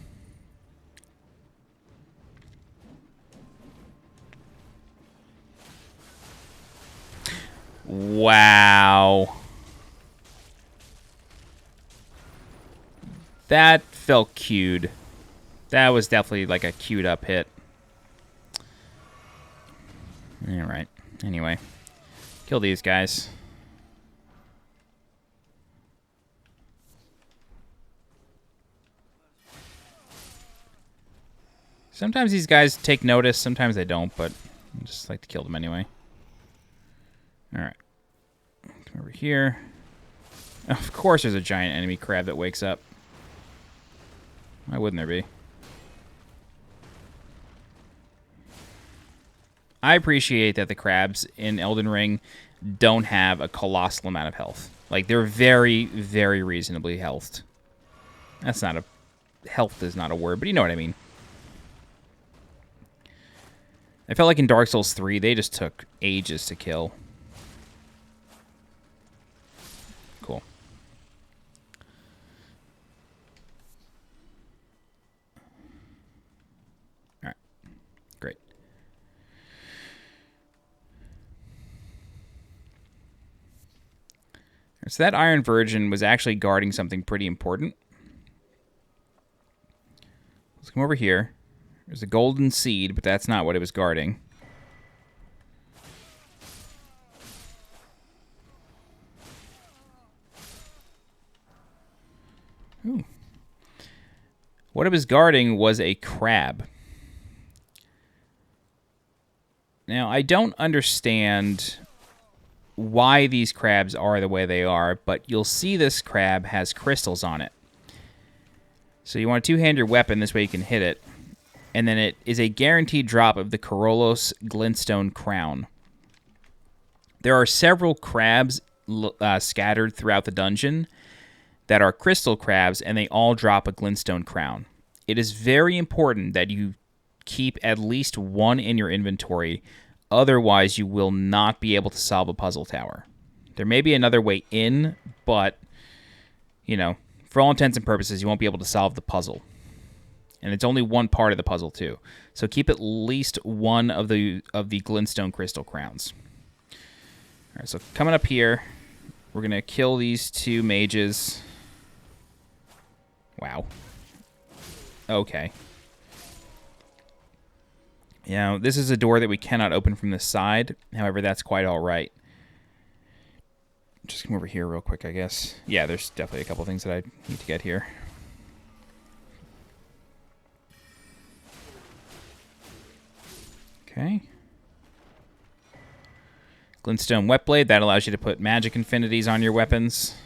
Wow. That felt cued. That was definitely like a queued up hit. Alright. Anyway. Kill these guys. Sometimes these guys take notice, sometimes they don't, but I just like to kill them anyway. Alright. Come over here. Of course there's a giant enemy crab that wakes up. Why wouldn't there be? I appreciate that the crabs in Elden Ring don't have a colossal amount of health. Like, they're very, very reasonably healthed. That's not a... Health is not a word, but you know what I mean. I felt like in Dark Souls 3, they just took ages to kill. Cool. Alright. Great. So that Iron Virgin was actually guarding something pretty important. Let's come over here. There's a golden seed, but that's not what it was guarding. Ooh. What it was guarding was a crab. Now, I don't understand why these crabs are the way they are, but you'll see this crab has crystals on it. So you want to two-hand your weapon, this way you can hit it. And then it is a guaranteed drop of the Corollos Glintstone Crown. There are several crabs scattered throughout the dungeon that are crystal crabs, and they all drop a Glintstone Crown. It is very important that you keep at least one in your inventory, otherwise you will not be able to solve a puzzle tower. There may be another way in, but, you know, for all intents and purposes, you won't be able to solve the puzzle. And it's only one part of the puzzle, too. So keep at least one of the Glintstone Crystal Crowns. All right, so coming up here, we're going to kill these two mages. Wow. Okay. Now, this is a door that we cannot open from this side. However, that's quite all right. Just come over here real quick, I guess. Yeah, there's definitely a couple things that I need to get here. Okay. Glintstone Whetblade, that allows you to put magic infinities on your weapons.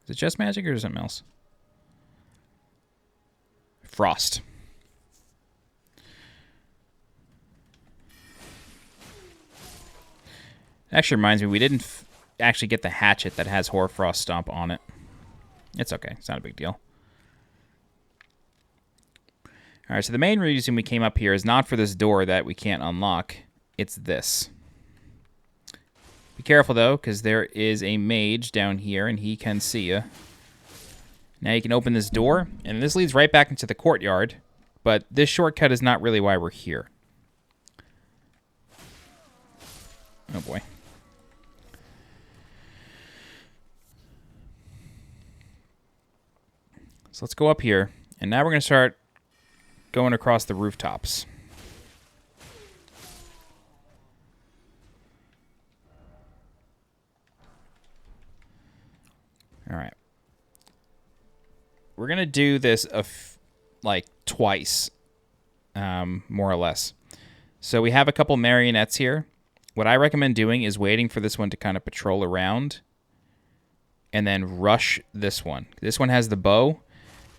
Is it just magic or something else? Frost. Actually reminds me, we didn't actually get the hatchet that has Hoarfrost Stomp on it. It's okay. It's not a big deal. Alright, so the main reason we came up here is not for this door that we can't unlock. It's this. Be careful, though, because there is a mage down here, and he can see you. Now you can open this door, and this leads right back into the courtyard, but this shortcut is not really why we're here. Oh, boy. So let's go up here, and now we're going to start going across the rooftops. All right. We're going to do this like twice, more or less. So we have a couple marionettes here. What I recommend doing is waiting for this one to kind of patrol around and then rush this one. This one has the bow.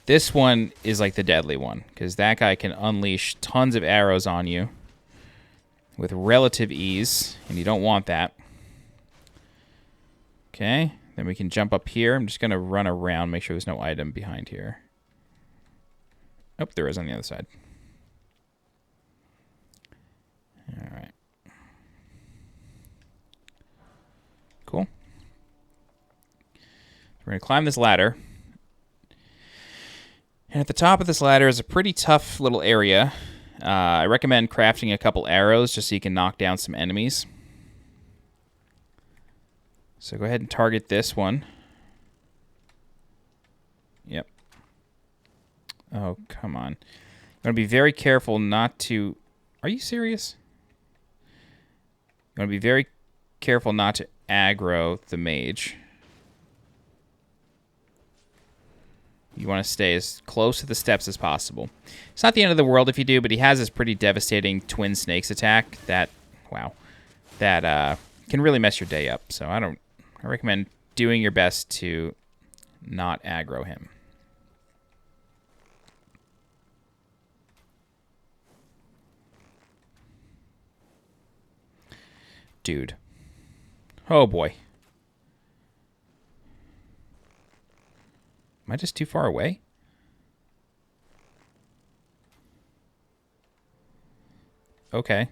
This one is like the deadly one, because that guy can unleash tons of arrows on you with relative ease, and you don't want that. Okay, then we can jump up here. I'm just going to run around, make sure there's no item behind here. Oh, there is on the other side. All right. Cool. We're going to climb this ladder. And at the top of this ladder is a pretty tough little area. I recommend crafting a couple arrows just so you can knock down some enemies. So go ahead and target this one. Yep. Oh, come on. You want to be very careful not to... Are you serious? You want to be very careful not to aggro the mage. You want to stay as close to the steps as possible. It's not the end of the world if you do, but he has this pretty devastating twin snakes attack that, wow, that can really mess your day up. So I recommend doing your best to not aggro him. Dude. Oh boy. Am I just too far away? Okay.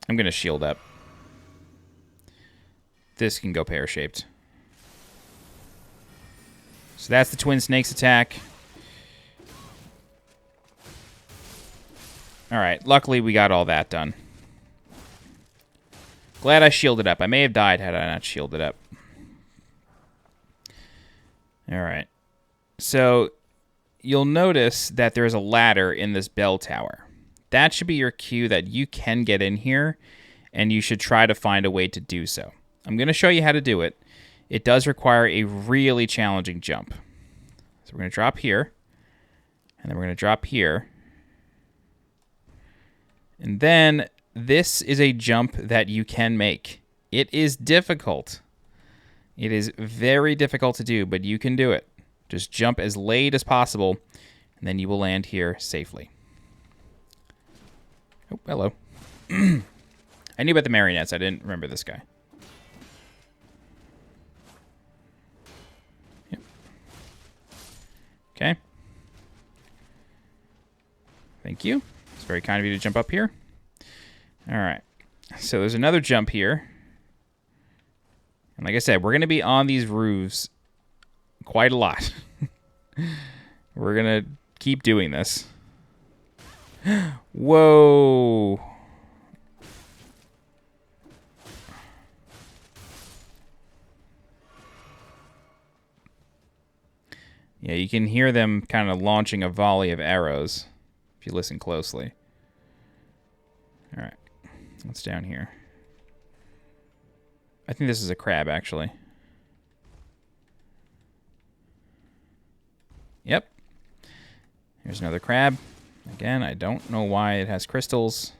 I'm going to shield up. This can go pear-shaped. So that's the twin snakes attack. Alright, luckily we got all that done. Glad I shielded up. I may have died had I not shielded up. Alright. So, you'll notice that there's a ladder in this bell tower. That should be your cue that you can get in here, and you should try to find a way to do so. I'm going to show you how to do it. It does require a really challenging jump. So we're going to drop here, and then we're going to drop here. And then this is a jump that you can make. It is difficult. It is very difficult to do, but you can do it. Just jump as late as possible, and then you will land here safely. Oh, hello. I knew about the marionettes. I didn't remember this guy. Yep. Okay. Thank you. It's very kind of you to jump up here. All right. So there's another jump here. And like I said, we're going to be on these roofs quite a lot. We're going to keep doing this. Whoa. Yeah, you can hear them kind of launching a volley of arrows if you listen closely. All right. What's down here? I think this is a crab, actually. Yep. Here's another crab. Again, I don't know why it has crystals.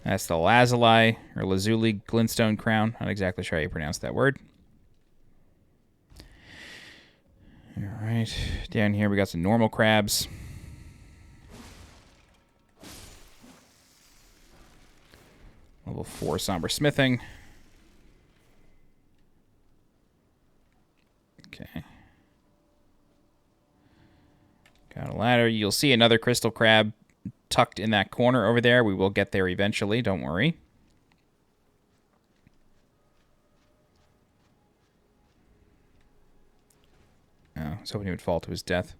That's the Lazuli, or Lazuli Glintstone crown. Not exactly sure how you pronounce that word. Alright. Down here we got some normal crabs. Level 4 Somber Smithing. Okay. Got a ladder. You'll see another crystal crab tucked in that corner over there. We will get there eventually, don't worry. Oh, I was hoping he would fall to his death.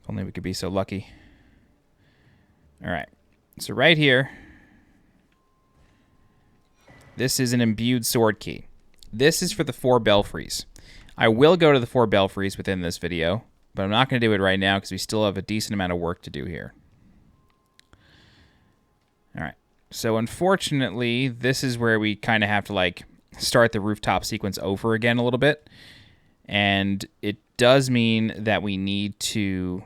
If only we could be so lucky. Alright. So right here, this is an imbued sword key. This is for the 4 Belfries. I will go to the 4 Belfries within this video, but I'm not going to do it right now because we still have a decent amount of work to do here. Alright. So unfortunately, this is where we kind of have to like start the rooftop sequence over again a little bit. And it does mean that we need to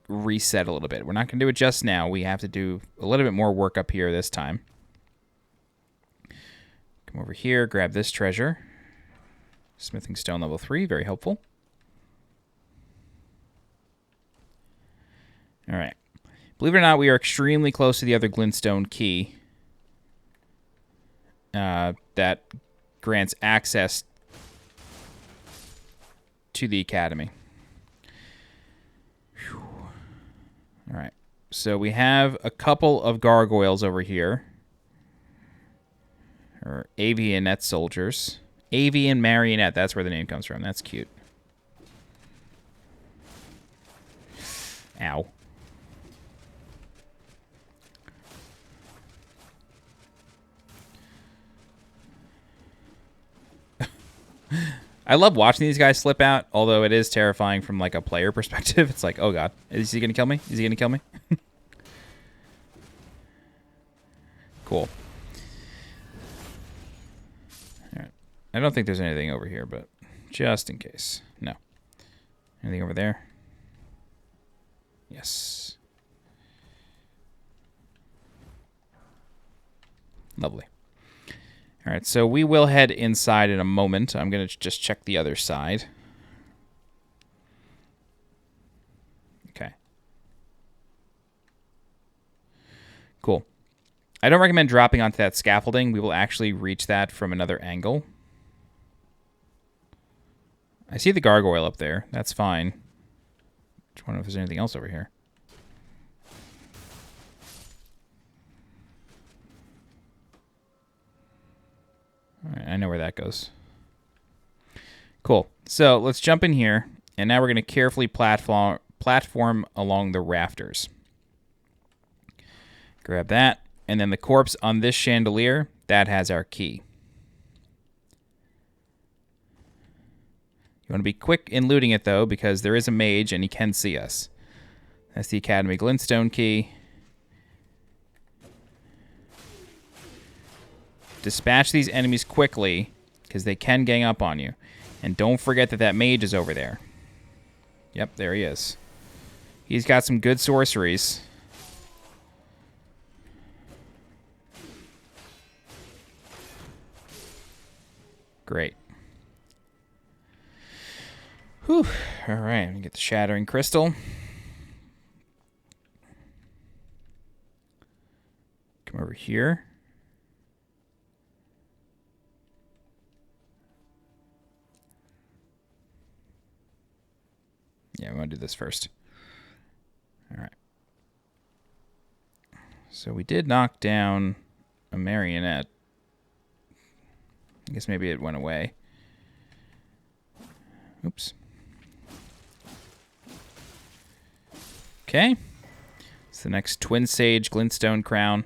reset a little bit. We're not going to do it just now. We have to do a little bit more work up here this time. Come over here, grab this treasure. Smithing stone level 3, very helpful. All right. Believe it or not, we are extremely close to the other Glintstone key that grants access to the academy. Whew. All right. So we have a couple of gargoyles over here. Or avianette soldiers. Avian marionette, that's where the name comes from. That's cute. Ow. I love watching these guys slip out, although it is terrifying from like a player perspective. It's like, oh god, is he gonna kill me? Is he gonna kill me? Cool. Alright. I don't think there's anything over here, but just in case. No. Anything over there? Yes. Lovely. All right, so we will head inside in a moment. I'm going to just check the other side. Okay. Cool. I don't recommend dropping onto that scaffolding. We will actually reach that from another angle. I see the gargoyle up there. That's fine. Just wonder if there's anything else over here. All right, I know where that goes. Cool. So let's jump in here, and now we're going to carefully platform along the rafters. Grab that, and then the corpse on this chandelier, that has our key. You want to be quick in looting it, though, because there is a mage, and he can see us. That's the Academy Glintstone key. Dispatch these enemies quickly, because they can gang up on you. And don't forget that that mage is over there. Yep, there he is. He's got some good sorceries. Great. Whew. All right, let me get the Shattering Crystal. Come over here. Yeah, we want to do this first. All right. So we did knock down a marionette. I guess maybe it went away. Oops. Okay. It's the next Twinsage Glintstone crown.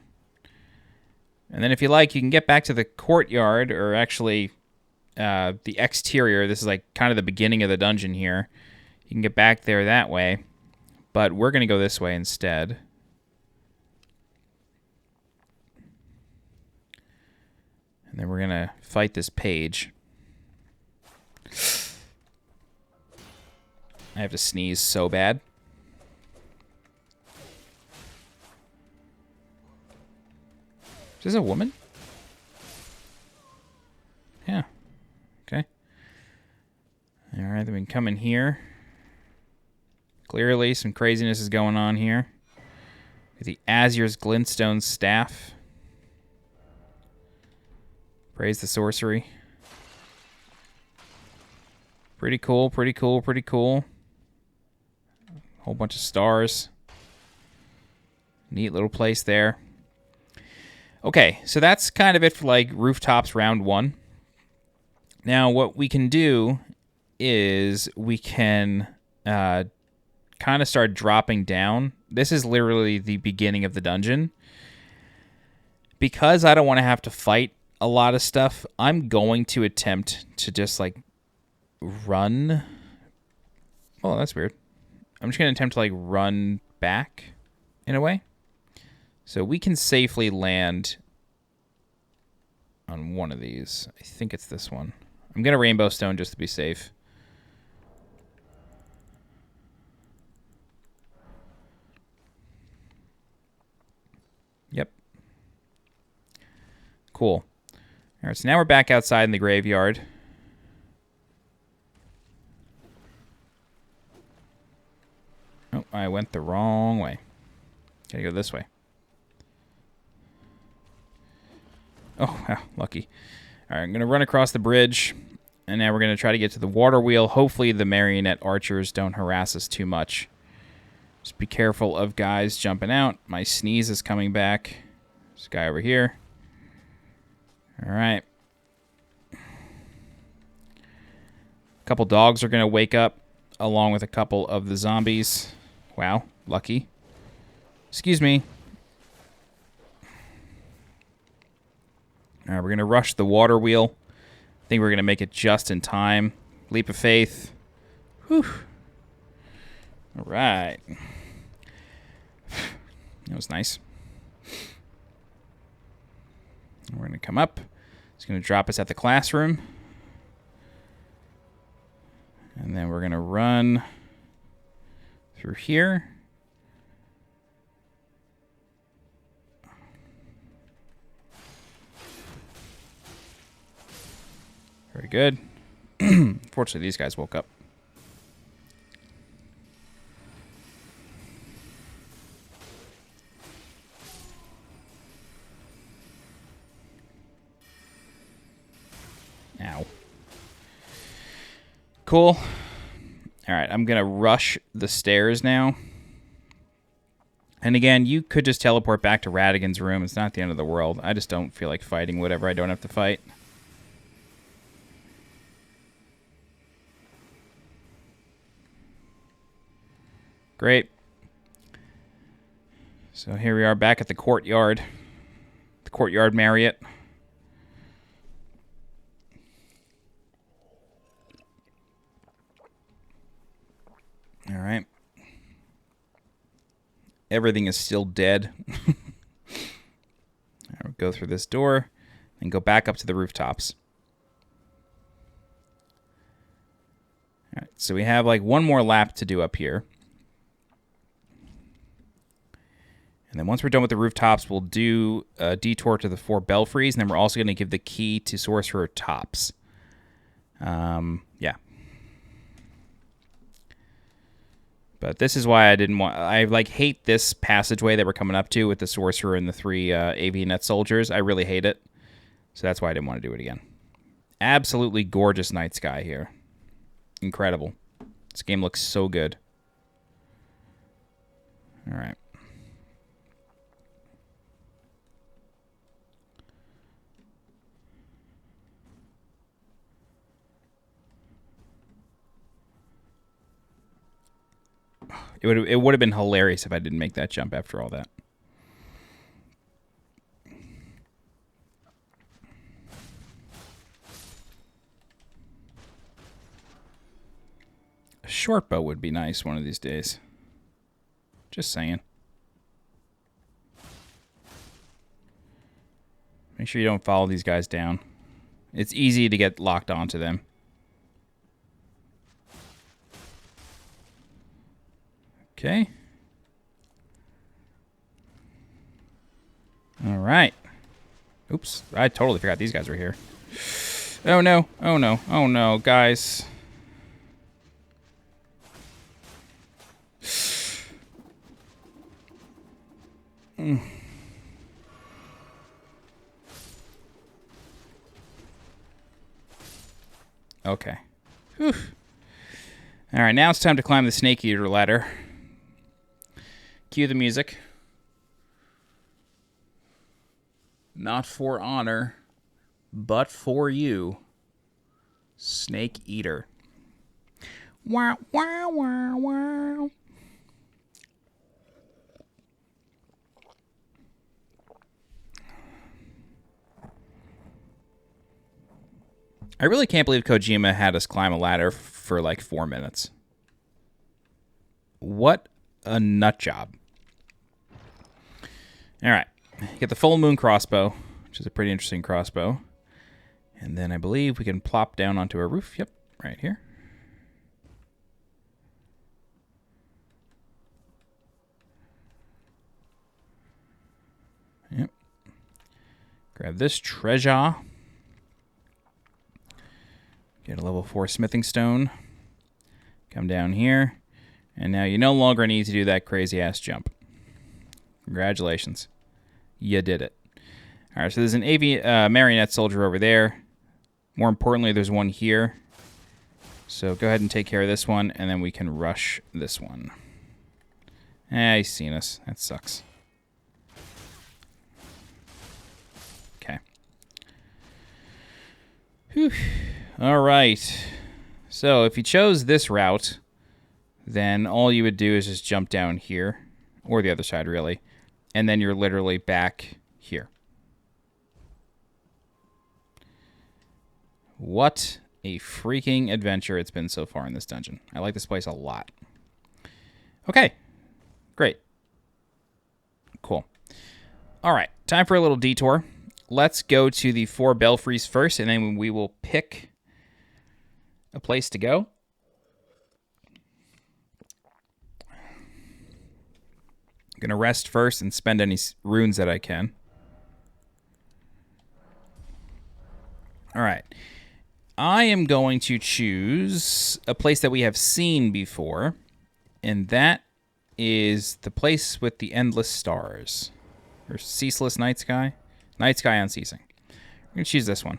And then if you like, you can get back to the courtyard, or actually the exterior. This is like kind of the beginning of the dungeon here. You can get back there that way, but we're going to go this way instead. And then we're going to fight this page. I have to sneeze so bad. Is this a woman? Yeah. Okay. All right, then we can come in here. Clearly, some craziness is going on here. The Azur's Glintstone staff. Praise the sorcery. Pretty cool, pretty cool, pretty cool. Whole bunch of stars. Neat little place there. Okay, so that's kind of it for like Rooftops round 1. Now, what we can do is we can kind of start dropping down. This is literally the beginning of the dungeon. Because I don't want to have to fight a lot of stuff, I'm going to attempt to just like run. Oh, that's weird. I'm just going to attempt to like run back in a way. So we can safely land on one of these. I think it's this one. I'm going to Rainbow Stone just to be safe. Cool. All right, so now we're back outside in the graveyard. Oh, I went the wrong way. Gotta go this way. Oh, wow, lucky. All right, I'm going to run across the bridge, and now we're going to try to get to the Waterwheel. Hopefully the marionette archers don't harass us too much. Just be careful of guys jumping out. My sneeze is coming back. There's a guy over here. All right. A couple dogs are going to wake up, along with a couple of the zombies. Wow, lucky. Excuse me. All right, we're going to rush the Waterwheel. I think we're going to make it just in time. Leap of faith. Whew. All right. That was nice. We're going to come up. It's going to drop us at the classroom. And then we're going to run through here. Very good. Fortunately, these guys woke up. Ow. Cool. All right, I'm going to rush the stairs now. And again, you could just teleport back to Radagon's room. It's not the end of the world. I just don't feel like fighting whatever I don't have to fight. Great. So here we are back at the Courtyard. The Courtyard Marriott. All right. Everything is still dead. I'll go through this door and go back up to the rooftops. All right, so we have like one more lap to do up here. And then once we're done with the rooftops, we'll do a detour to the 4 Belfries, and then we're also going to give the key to Sorcerer Thops. Yeah. But this is why I didn't want... I, like, hate this passageway that we're coming up to with the Sorcerer and the 3 Avianet soldiers. I really hate it. So that's why I didn't want to do it again. Absolutely gorgeous night sky here. Incredible. This game looks so good. All right. It would have been hilarious if I didn't make that jump after all that. A short bow would be nice one of these days. Just saying. Make sure you don't follow these guys down. It's easy to get locked onto them. Okay. All right. Oops. I totally forgot these guys were here. Oh, no. Oh, no. Oh, no. Guys. Okay. Whew. All right. Now it's time to climb the Snake Eater ladder. Cue the music. Not for honor, but for you, Snake Eater. Wow, wow, wow, wow. I really can't believe Kojima had us climb a ladder for like 4 minutes. What a nut job. All right. Get the full moon crossbow, which is a pretty interesting crossbow. And then I believe we can plop down onto a roof. Yep, right here. Yep. Grab this treasure. Get a level 4 smithing stone. Come down here. And now you no longer need to do that crazy-ass jump. Congratulations. You did it. All right, so there's an marionette soldier over there. More importantly, there's one here. So go ahead and take care of this one, and then we can rush this one. He's seen us. That sucks. Okay. Whew. All right. So if you chose this route, then all you would do is just jump down here, or the other side, really, and then you're literally back here. What a freaking adventure it's been so far in this dungeon. I like this place a lot. Okay. Great. Cool. All right. Time for a little detour. Let's go to the 4 Belfries first, and then we will pick a place to go. I'm going to rest first and spend any runes that I can. All right. I am going to choose a place that we have seen before, and that is the place with the endless stars. Or ceaseless night sky. Night sky unceasing. I'm going to choose this one.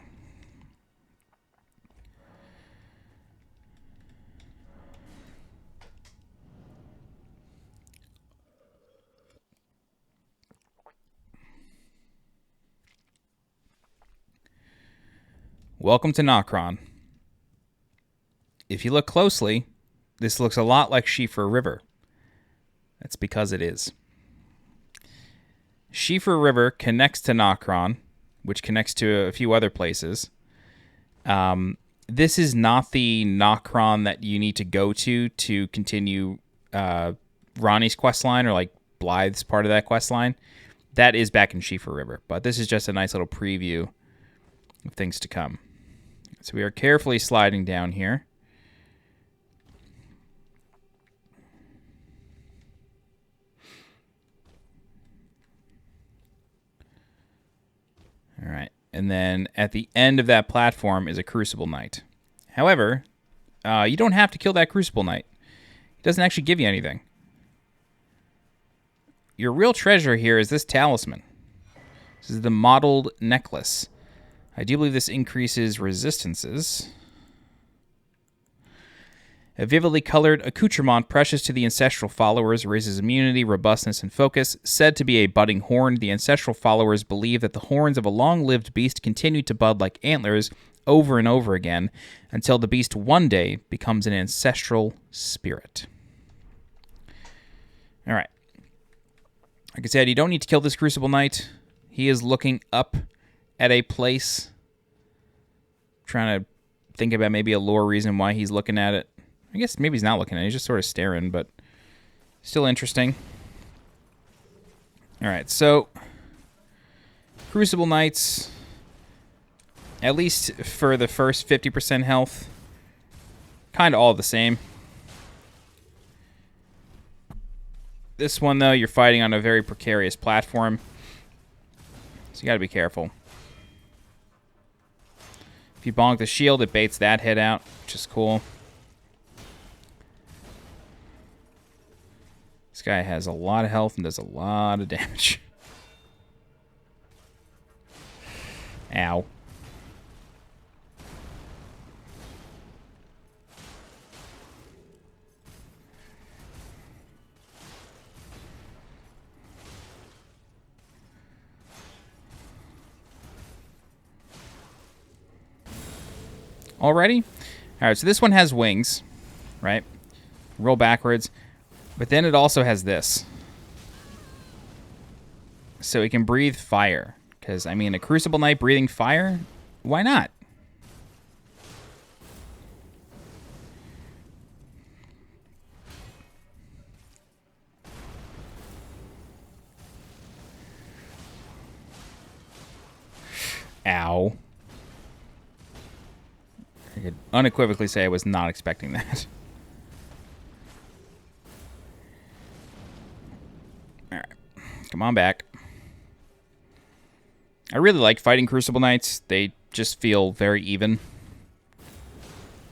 Welcome to Nokron. If you look closely, this looks a lot like Schiefer River. That's because it is. Schiefer River connects to Nokron, which connects to a few other places. This is not the Nokron that you need to go to continue Ronnie's questline, or like Blythe's part of that questline. That is back in Schiefer River, but this is just a nice little preview of things to come. So we are carefully sliding down here. All right. And then at the end of that platform is a Crucible Knight. However, you don't have to kill that Crucible Knight. It doesn't actually give you anything. Your real treasure here is this talisman. This is the Mottled Necklace. I do believe this increases resistances. A vividly colored accoutrement precious to the ancestral followers, raises immunity, robustness, and focus. Said to be a budding horn, the ancestral followers believe that the horns of a long-lived beast continue to bud like antlers over and over again until the beast one day becomes an ancestral spirit. All right. Like I said, you don't need to kill this Crucible Knight. He is looking up at a place. Trying to think about maybe a lore reason why he's looking at it. I guess maybe he's not looking at it. He's just sort of staring, but still interesting. All right, so Crucible Knights, at least for the first 50% health, kind of all the same. This one, though, you're fighting on a very precarious platform, so you got to be careful. If you bonk the shield, it baits that head out, which is cool. This guy has a lot of health and does a lot of damage. Ow. Already? Alright, so this one has wings, right? Roll backwards. But then it also has this. So it can breathe fire. Because, I mean, a Crucible Knight breathing fire? Why not? Ow. I could unequivocally say I was not expecting that. Alright. Come on back. I really like fighting Crucible Knights. They just feel very even.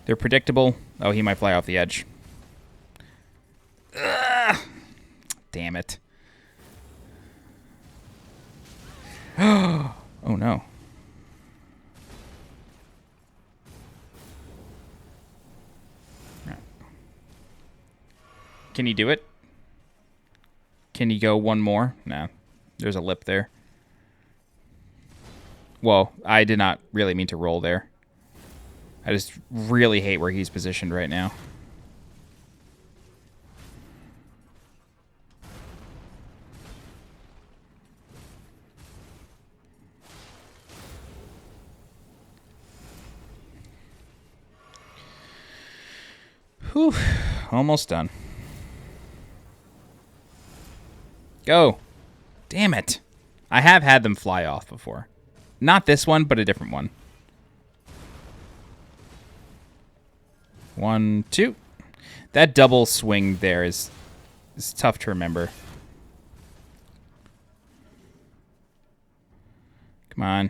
They're predictable. Oh, he might fly off the edge. Ugh. Damn it. Oh, no. Can you do it? Can you go one more? No. There's a lip there. Well, I did not really mean to roll there. I just really hate where he's positioned right now. Whew. Almost done. Go. Damn it. I have had them fly off before. Not this one, but a different one. 1, 2. That double swing there is tough to remember. Come on.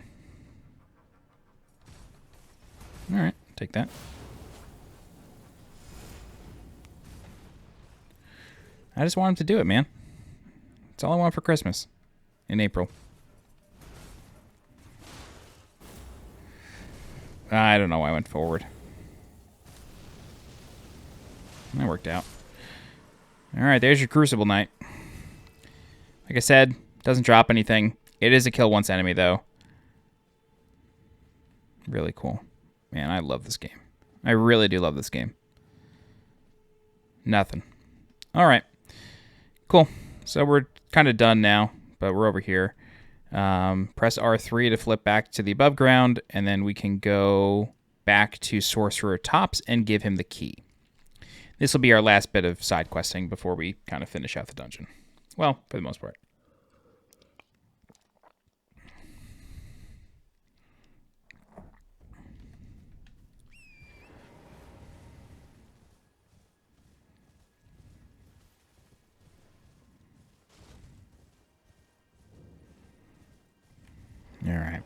All right, take that. I just want him to do it, man. That's all I want for Christmas in April. I don't know why I went forward. That worked out. Alright, there's your Crucible Knight. Like I said, doesn't drop anything. It is a kill once enemy, though. Really cool. Man, I love this game. I really do love this game. Nothing. Alright. Cool. So we're kind of done now, but we're over here. Press R3 to flip back to the above ground, and then we can go back to Sorcerer Thops and give him the key. This will be our last bit of side questing before we kind of finish out the dungeon. Well, for the most part. Alright.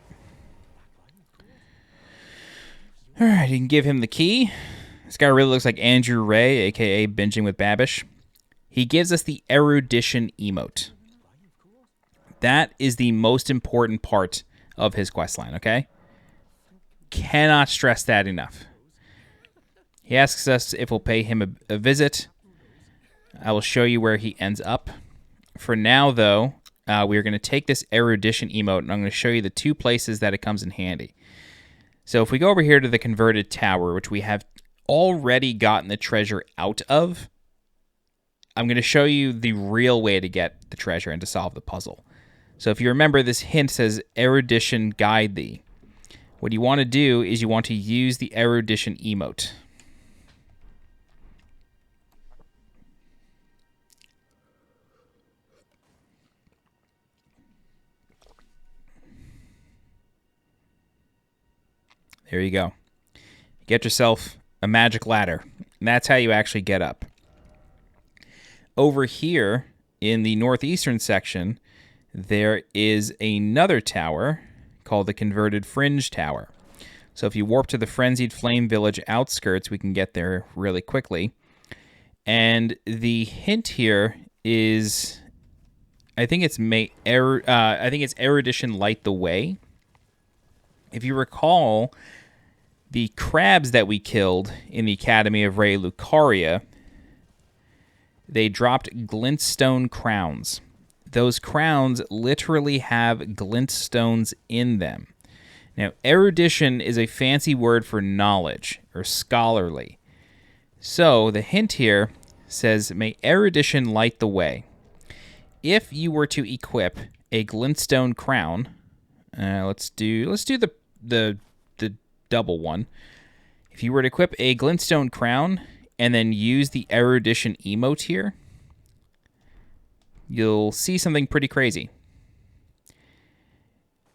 Alright, you can give him the key. This guy really looks like Andrew Ray, a.k.a. Binging with Babish. He gives us the Erudition emote. That is the most important part of his questline, okay? Cannot stress that enough. He asks us if we'll pay him a visit. I will show you where he ends up. For now, though, we are going to take this Erudition emote, and I'm going to show you the two places that it comes in handy. So if we go over here to the Converted Tower, which we have already gotten the treasure out of, I'm going to show you the real way to get the treasure and to solve the puzzle. So if you remember, this hint says Erudition guide thee. What you want to do is you want to use the Erudition emote. There you go. Get yourself a magic ladder. And that's how you actually get up. Over here in the northeastern section, there is another tower called the Converted Fringe Tower. So if you warp to the Frenzied Flame Village outskirts, we can get there really quickly. And the hint here is, I think it's Erudition Light the Way. If you recall, the crabs that we killed in the Academy of Raya Lucaria, they dropped Glintstone crowns. Those crowns literally have glintstones in them. Now, erudition is a fancy word for knowledge or scholarly. So the hint here says, may erudition light the way. If you were to equip a glintstone crown, let's do the double one. If you were to equip a glintstone crown and then use the erudition emote here, you'll see something pretty crazy.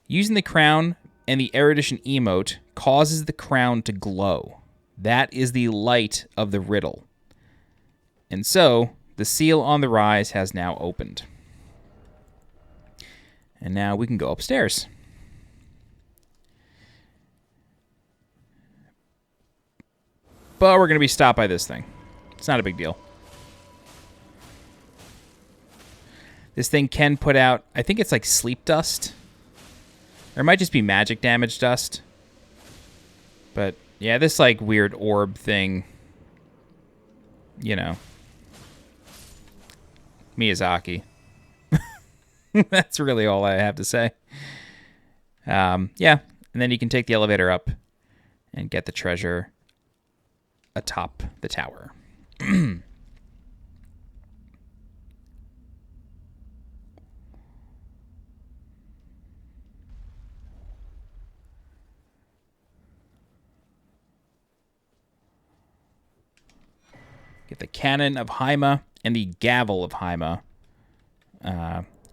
Using the crown and the erudition emote causes the crown to glow. That is the light of the riddle. And so, the seal on the rise has now opened. And now we can go upstairs. But we're going to be stopped by this thing. It's not a big deal. This thing can put out, I think it's like sleep dust. Or it might just be magic damage dust. But yeah, this like weird orb thing, you know. Miyazaki. That's really all I have to say. Yeah, and then you can take the elevator up and get the treasure atop the tower. Get the Cannon of Haima and the Gavel of Haima.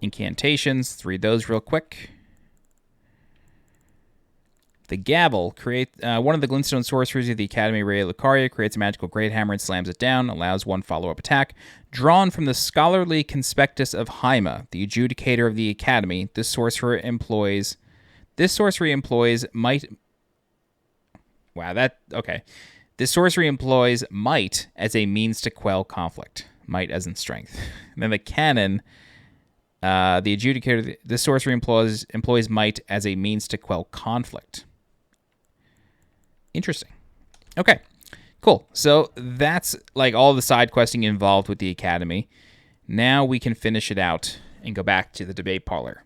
Incantations. Let's read those real quick. The Gavel, one of the Glintstone sorceries of the Academy, Raya Lucaria, creates a magical great hammer and slams it down, allows one follow-up attack. Drawn from the scholarly conspectus of Haima, the adjudicator of the Academy, this sorcery employs might... Wow, okay. This sorcery employs might as a means to quell conflict. Might as in strength. And then the Canon... the adjudicator, this sorcery employs might as a means to quell conflict. Interesting. Okay, cool. So that's like all the side questing involved with the Academy. Now we can finish it out and go back to the debate parlor.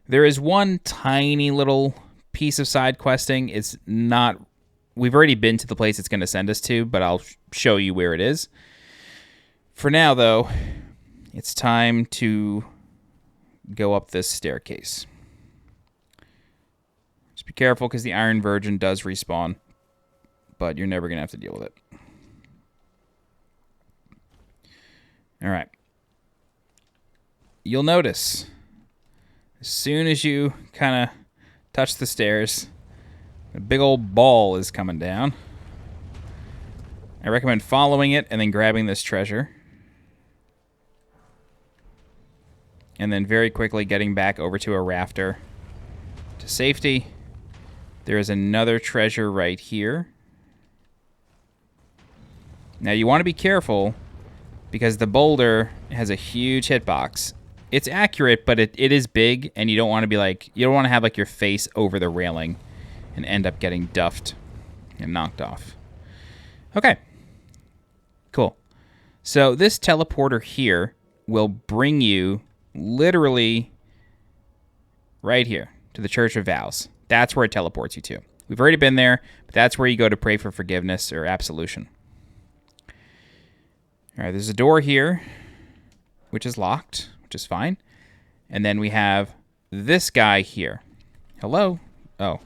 There is one tiny little piece of side questing. It's not... We've already been to the place it's going to send us to, but I'll show you where it is. For now, though... It's time to go up this staircase. Just be careful because the Iron Virgin does respawn, but you're never going to have to deal with it. All right. You'll notice, as soon as you kind of touch the stairs, a big old ball is coming down. I recommend following it and then grabbing this treasure. And then very quickly getting back over to a rafter to safety. There is another treasure right here. Now you want to be careful because the boulder has a huge hitbox. It's accurate, but it is big, and you don't want to be like, you don't want to have like your face over the railing and end up getting duffed and knocked off. Okay. Cool. So this teleporter here will bring you literally right here to the Church of Vows. That's where it teleports you to. We've already been there, but that's where you go to pray for forgiveness or absolution. All right, there's a door here, which is locked, which is fine. And then we have this guy here. Hello? Oh.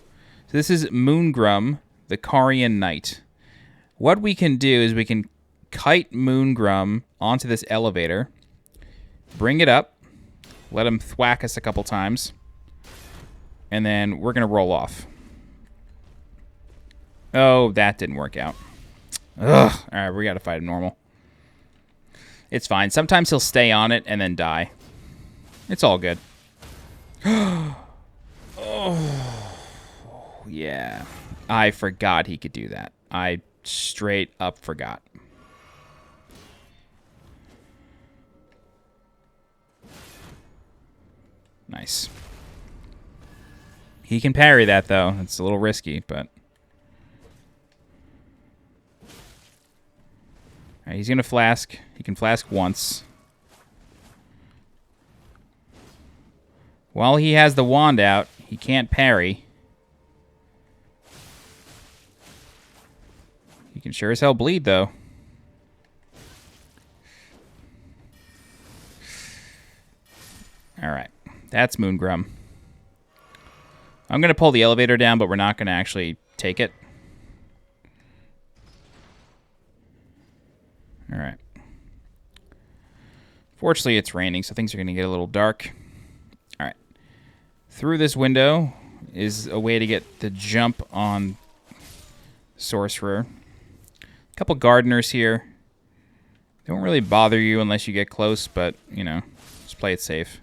So this is Moongrum, the Carian Knight. What we can do is we can kite Moongrum onto this elevator, bring it up, let him thwack us a couple times, and then we're going to roll off. Oh, that didn't work out. Ugh. All right, we got to fight him normal. It's fine. Sometimes he'll stay on it and then die. It's all good. Oh, yeah. I forgot he could do that. I straight up forgot. Nice. He can parry that, though. It's a little risky, but... Alright, he's going to flask. He can flask once. While he has the wand out, he can't parry. He can sure as hell bleed, though. Alright. That's Moongrum. I'm going to pull the elevator down, but we're not going to actually take it. Alright. Fortunately, it's raining, so things are going to get a little dark. Alright. Through this window is a way to get the jump on Sorcerer. A couple gardeners here. They won't really bother you unless you get close, but, you know, just play it safe.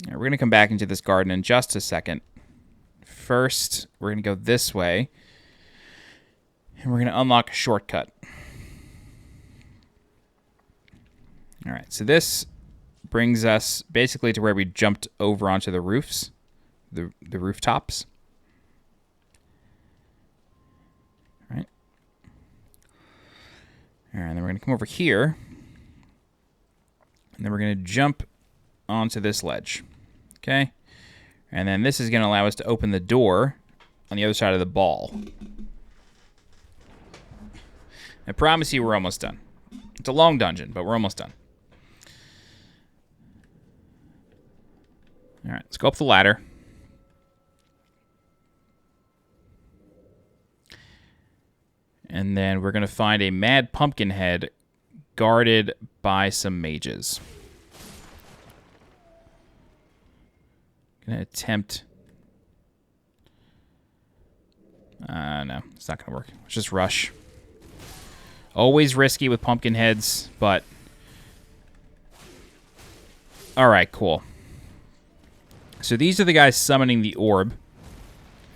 Right, we're going to come back into this garden in just a second. First, we're going to go this way. And we're going to unlock a shortcut. All right, so this brings us basically to where we jumped over onto the roofs, the rooftops. All right. All right, and then we're going to come over here. And then we're going to jump onto this ledge. Okay? And then this is going to allow us to open the door on the other side of the ball. I promise you we're almost done. It's a long dungeon, but we're almost done. All right, let's go up the ladder. And then we're going to find a mad pumpkin head guarded by some mages. Going to attempt... no, it's not going to work. Let's just rush. Always risky with pumpkin heads, but... Alright, cool. So these are the guys summoning the orb.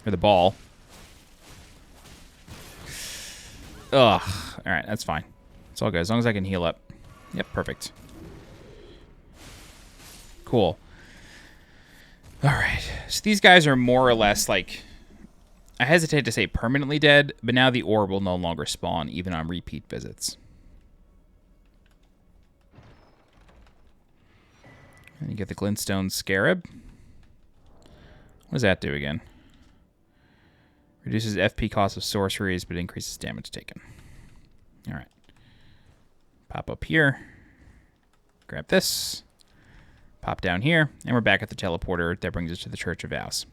Or the ball. Ugh. Alright, that's fine. It's all good, as long as I can heal up. Yep, perfect. Cool. Alright. So these guys are more or less, like... I hesitate to say permanently dead, but now the orb will no longer spawn, even on repeat visits. And you get the Glintstone Scarab. What does that do again? Reduces FP cost of sorceries, but increases damage taken. Alright. Pop up here. Grab this. Pop down here. And we're back at the teleporter. That brings us to the Church of Vows.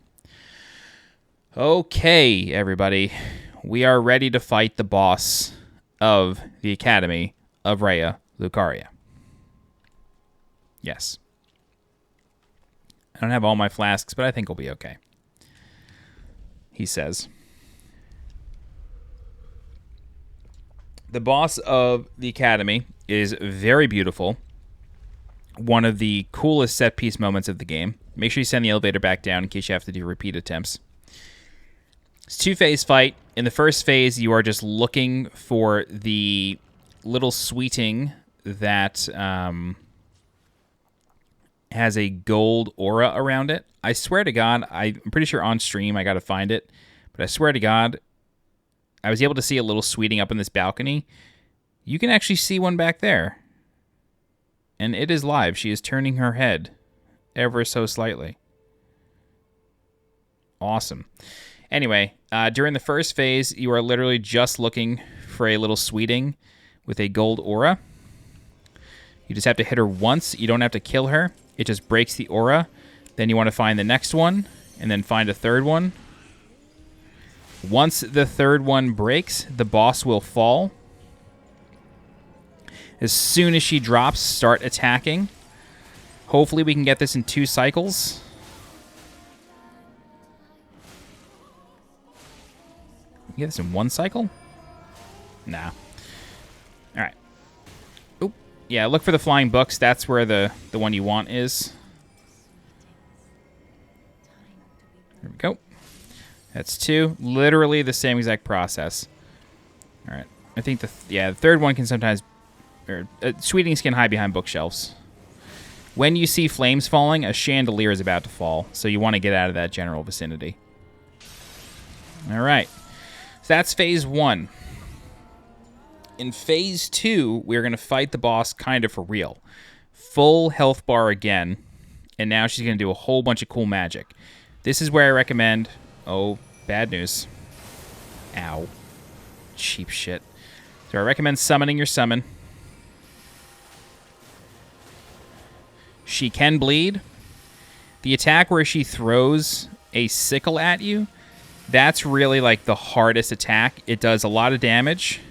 Okay, everybody. We are ready to fight the boss of the Academy of Raya Lucaria. Yes. I don't have all my flasks, but I think we'll be okay. He says. The boss of the Academy is very beautiful. One of the coolest set-piece moments of the game. Make sure you send the elevator back down in case you have to do repeat attempts. It's a two-phase fight. In the first phase, you are just looking for the little sweeting that has a gold aura around it. I swear to God, I'm pretty sure on stream I got to find it, but I swear to God, I was able to see a little sweeting up in this balcony. You can actually see one back there. And it is live. She is turning her head ever so slightly. Awesome. Anyway, during the first phase, you are literally just looking for a little sweeting with a gold aura. You just have to hit her once. You don't have to kill her. It just breaks the aura. Then you want to find the next one, and then find a third one. Once the third one breaks, the boss will fall. As soon as she drops, start attacking. Hopefully we can get this in 2 cycles. You get this in 1 cycle? Nah. Alright. Oop. Yeah, look for the flying books. That's where the one you want is. There we go. That's 2. Literally the same exact process. Alright. I think the third one can sometimes... sweetings can hide behind bookshelves. When you see flames falling, a chandelier is about to fall. So you want to get out of that general vicinity. Alright. So that's phase 1. In phase 2, we're going to fight the boss kind of for real. Full health bar again. And now she's going to do a whole bunch of cool magic. This is where I recommend... Oh, bad news. Ow. Cheap shit. So I recommend summoning your summon. She can bleed. The attack where she throws a sickle at you, that's really like the hardest attack. It does a lot of damage.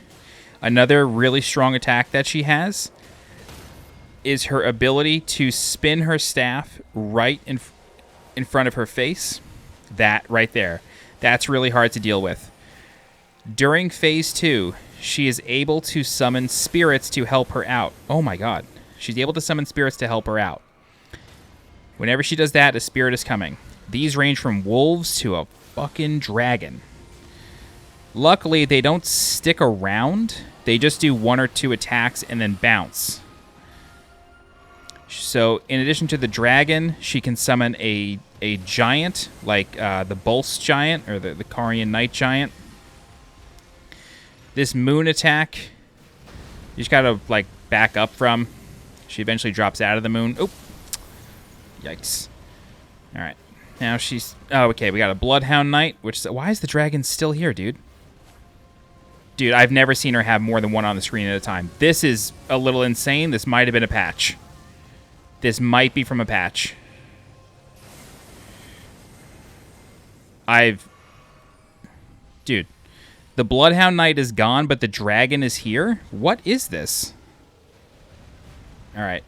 Another really strong attack that she has is her ability to spin her staff right in front of her face. That right there. That's really hard to deal with. During phase 2, she is able to summon spirits to help her out. Oh my god. She's able to summon spirits to help her out. Whenever she does that, a spirit is coming. These range from wolves to a fucking dragon. Luckily, they don't stick around. They just do 1 or 2 attacks and then bounce. So, in addition to the dragon, she can summon a giant, like the Bolts giant, or the Carian Knight giant. This moon attack, you just gotta, like, back up from. She eventually drops out of the moon. Oh! Yikes. Alright. Now she's... Oh, okay, we got a Bloodhound Knight, which... Why is the dragon still here, dude? Dude, I've never seen her have more than one on the screen at a time. This is a little insane. This might have been a patch. This might be from a patch. Dude. The Bloodhound Knight is gone, but the dragon is here? What is this? Alright.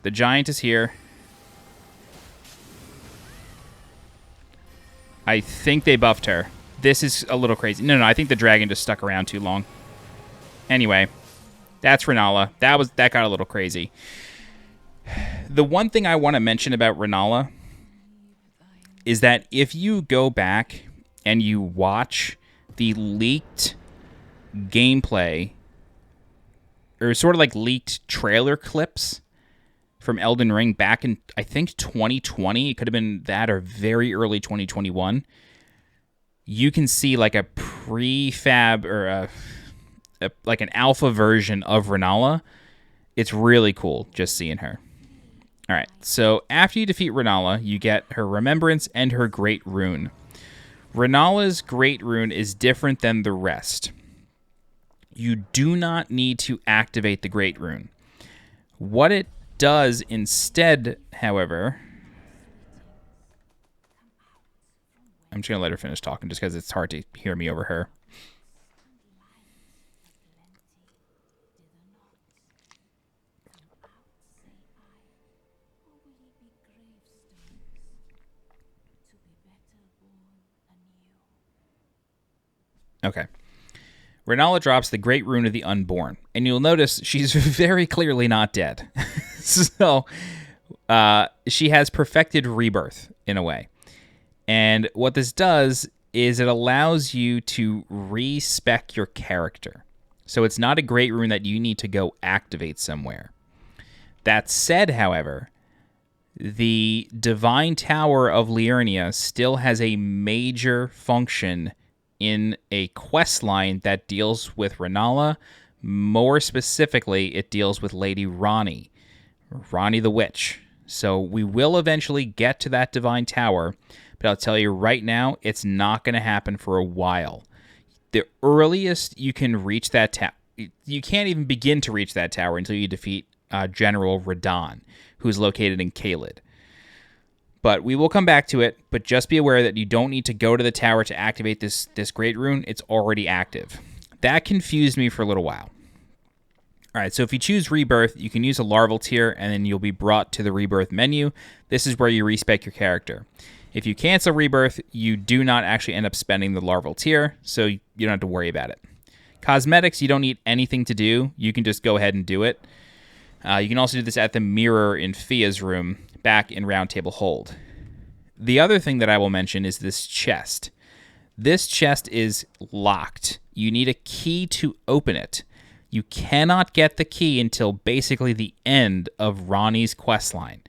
The giant is here. I think they buffed her. This is a little crazy. No, I think the dragon just stuck around too long. Anyway. That's Rennala. That got a little crazy. The one thing I want to mention about Rennala is that if you go back and you watch the leaked gameplay, or sort of like leaked trailer clips from Elden Ring back in, I think, 2020, it could have been that or very early 2021, you can see like a prefab or like an alpha version of Rennala. It's really cool just seeing her. All right, so after you defeat Rennala, you get her Remembrance and her Great Rune. Rennala's Great Rune is different than the rest. You do not need to activate the Great Rune. What it does instead, however... I'm just going to let her finish talking just because it's hard to hear me over her. Okay. Rennala drops the Great Rune of the Unborn, and you'll notice she's very clearly not dead. So, she has perfected rebirth, in a way. And what this does is it allows you to respec your character. So it's not a Great Rune that you need to go activate somewhere. That said, however, the Divine Tower of Liurnia still has a major function in a quest line that deals with Rennala. More specifically, it deals with Lady Ranni the Witch. So we will eventually get to that Divine Tower, but I'll tell you right now, it's not going to happen for a while. The earliest you can reach that tower, you can't even begin to reach that tower until you defeat General Radagon, who's located in Caelid. But we will come back to it, but just be aware that you don't need to go to the tower to activate this Great Rune. It's already active. That confused me for a little while. All right, so if you choose Rebirth, you can use a larval tier, and then you'll be brought to the Rebirth menu. This is where you respec your character. If you cancel Rebirth, you do not actually end up spending the larval tier, so you don't have to worry about it. Cosmetics, you don't need anything to do. You can just go ahead and do it. You can also do this at the mirror in Fia's room, back in Round Table Hold. The other thing that I will mention is this chest. This chest is locked. You need a key to open it. You cannot get the key until basically the end of Ranni's questline.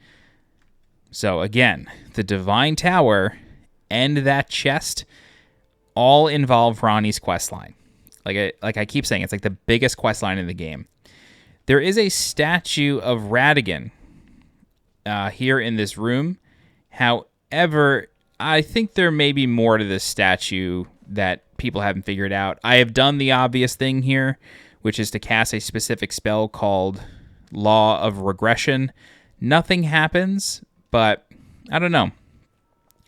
So again, the Divine Tower and that chest all involve Ranni's questline. Like I keep saying, it's like the biggest questline in the game. There is a statue of Radagon here in this room. However, I think there may be more to this statue that people haven't figured out. I have done the obvious thing here, which is to cast a specific spell called Law of Regression. Nothing happens, but I don't know.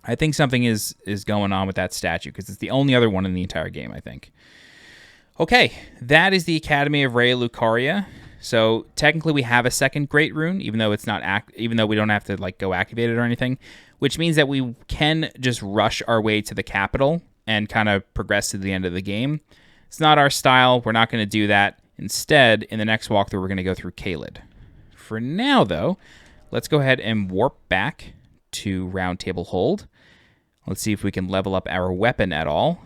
I think something is going on with that statue, because it's the only other one in the entire game, I think. Okay, that is the Academy of Raya Lucaria. So technically we have a second Great Rune, even though it's not even though we don't have to like go activate it or anything, which means that we can just rush our way to the capital and kind of progress to the end of the game. It's not our style. We're not going to do that. Instead, in the next walkthrough, we're going to go through Caelid. For now, though, let's go ahead and warp back to Round Table Hold. Let's see if we can level up our weapon at all.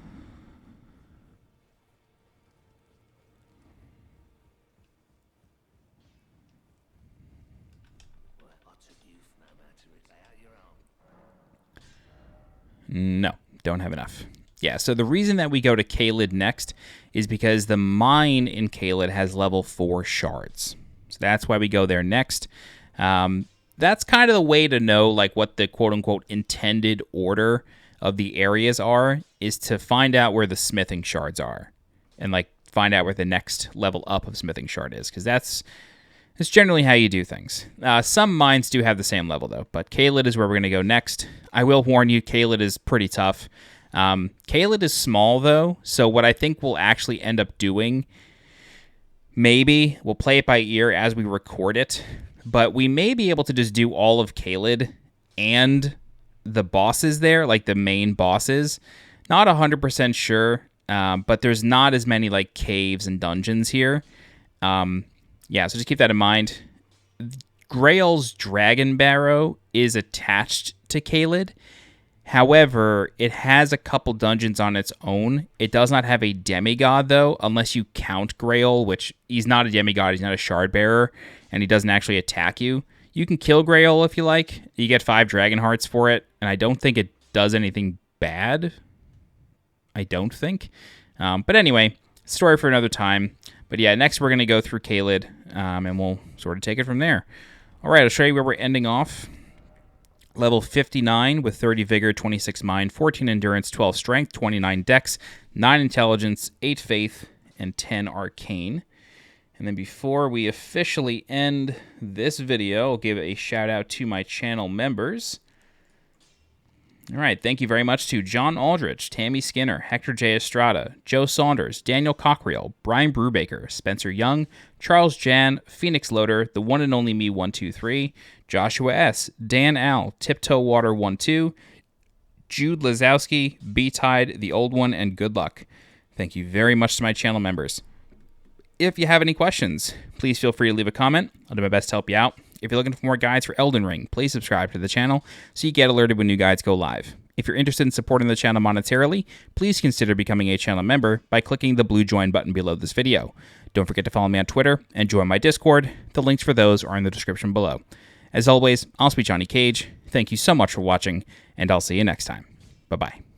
No, don't have enough. Yeah, so the reason that we go to Caelid next is because the mine in Caelid has level 4 shards. So that's why we go there next. That's kind of the way to know like what the quote-unquote intended order of the areas are, is to find out where the smithing shards are. And like find out where the next level up of smithing shard is, because that's generally how you do things. Some mines do have the same level, though, but Caelid is where we're going to go next. I will warn you, Caelid is pretty tough. Caelid is small, though, so what I think we'll actually end up doing, maybe, we'll play it by ear as we record it, but we may be able to just do all of Caelid and the bosses there, like the main bosses. Not 100% sure, but there's not as many like caves and dungeons here. Yeah, so just keep that in mind. Grail's Dragon Barrow is attached to Caelid. However, it has a couple dungeons on its own. It does not have a demigod, though, unless you count Grail, which he's not a demigod, he's not a shard bearer, and he doesn't actually attack you. You can kill Grail if you like. You get 5 dragon hearts for it, and I don't think it does anything bad. I don't think. But anyway, story for another time. But yeah, next we're going to go through Caelid, and we'll sort of take it from there. All right, I'll show you where we're ending off. Level 59 with 30 Vigor, 26 Mind, 14 Endurance, 12 Strength, 29 Dex, 9 Intelligence, 8 Faith, and 10 Arcane. And then before we officially end this video, I'll give a shout out to my channel members. All right, thank you very much to John Aldrich, Tammy Skinner, Hector J. Estrada, Joe Saunders, Daniel Cockrell, Brian Brubaker, Spencer Young, Charles Jan, Phoenix Loader, the one and only me123, Joshua S., Dan Al, Tiptoe Water 12, Jude Lazowski, B-Tide, The Old One, and Good Luck. Thank you very much to my channel members. If you have any questions, please feel free to leave a comment. I'll do my best to help you out. If you're looking for more guides for Elden Ring, please subscribe to the channel so you get alerted when new guides go live. If you're interested in supporting the channel monetarily, please consider becoming a channel member by clicking the blue join button below this video. Don't forget to follow me on Twitter and join my Discord. The links for those are in the description below. As always, I'll be Johnny Cage. Thank you so much for watching, and I'll see you next time. Bye-bye.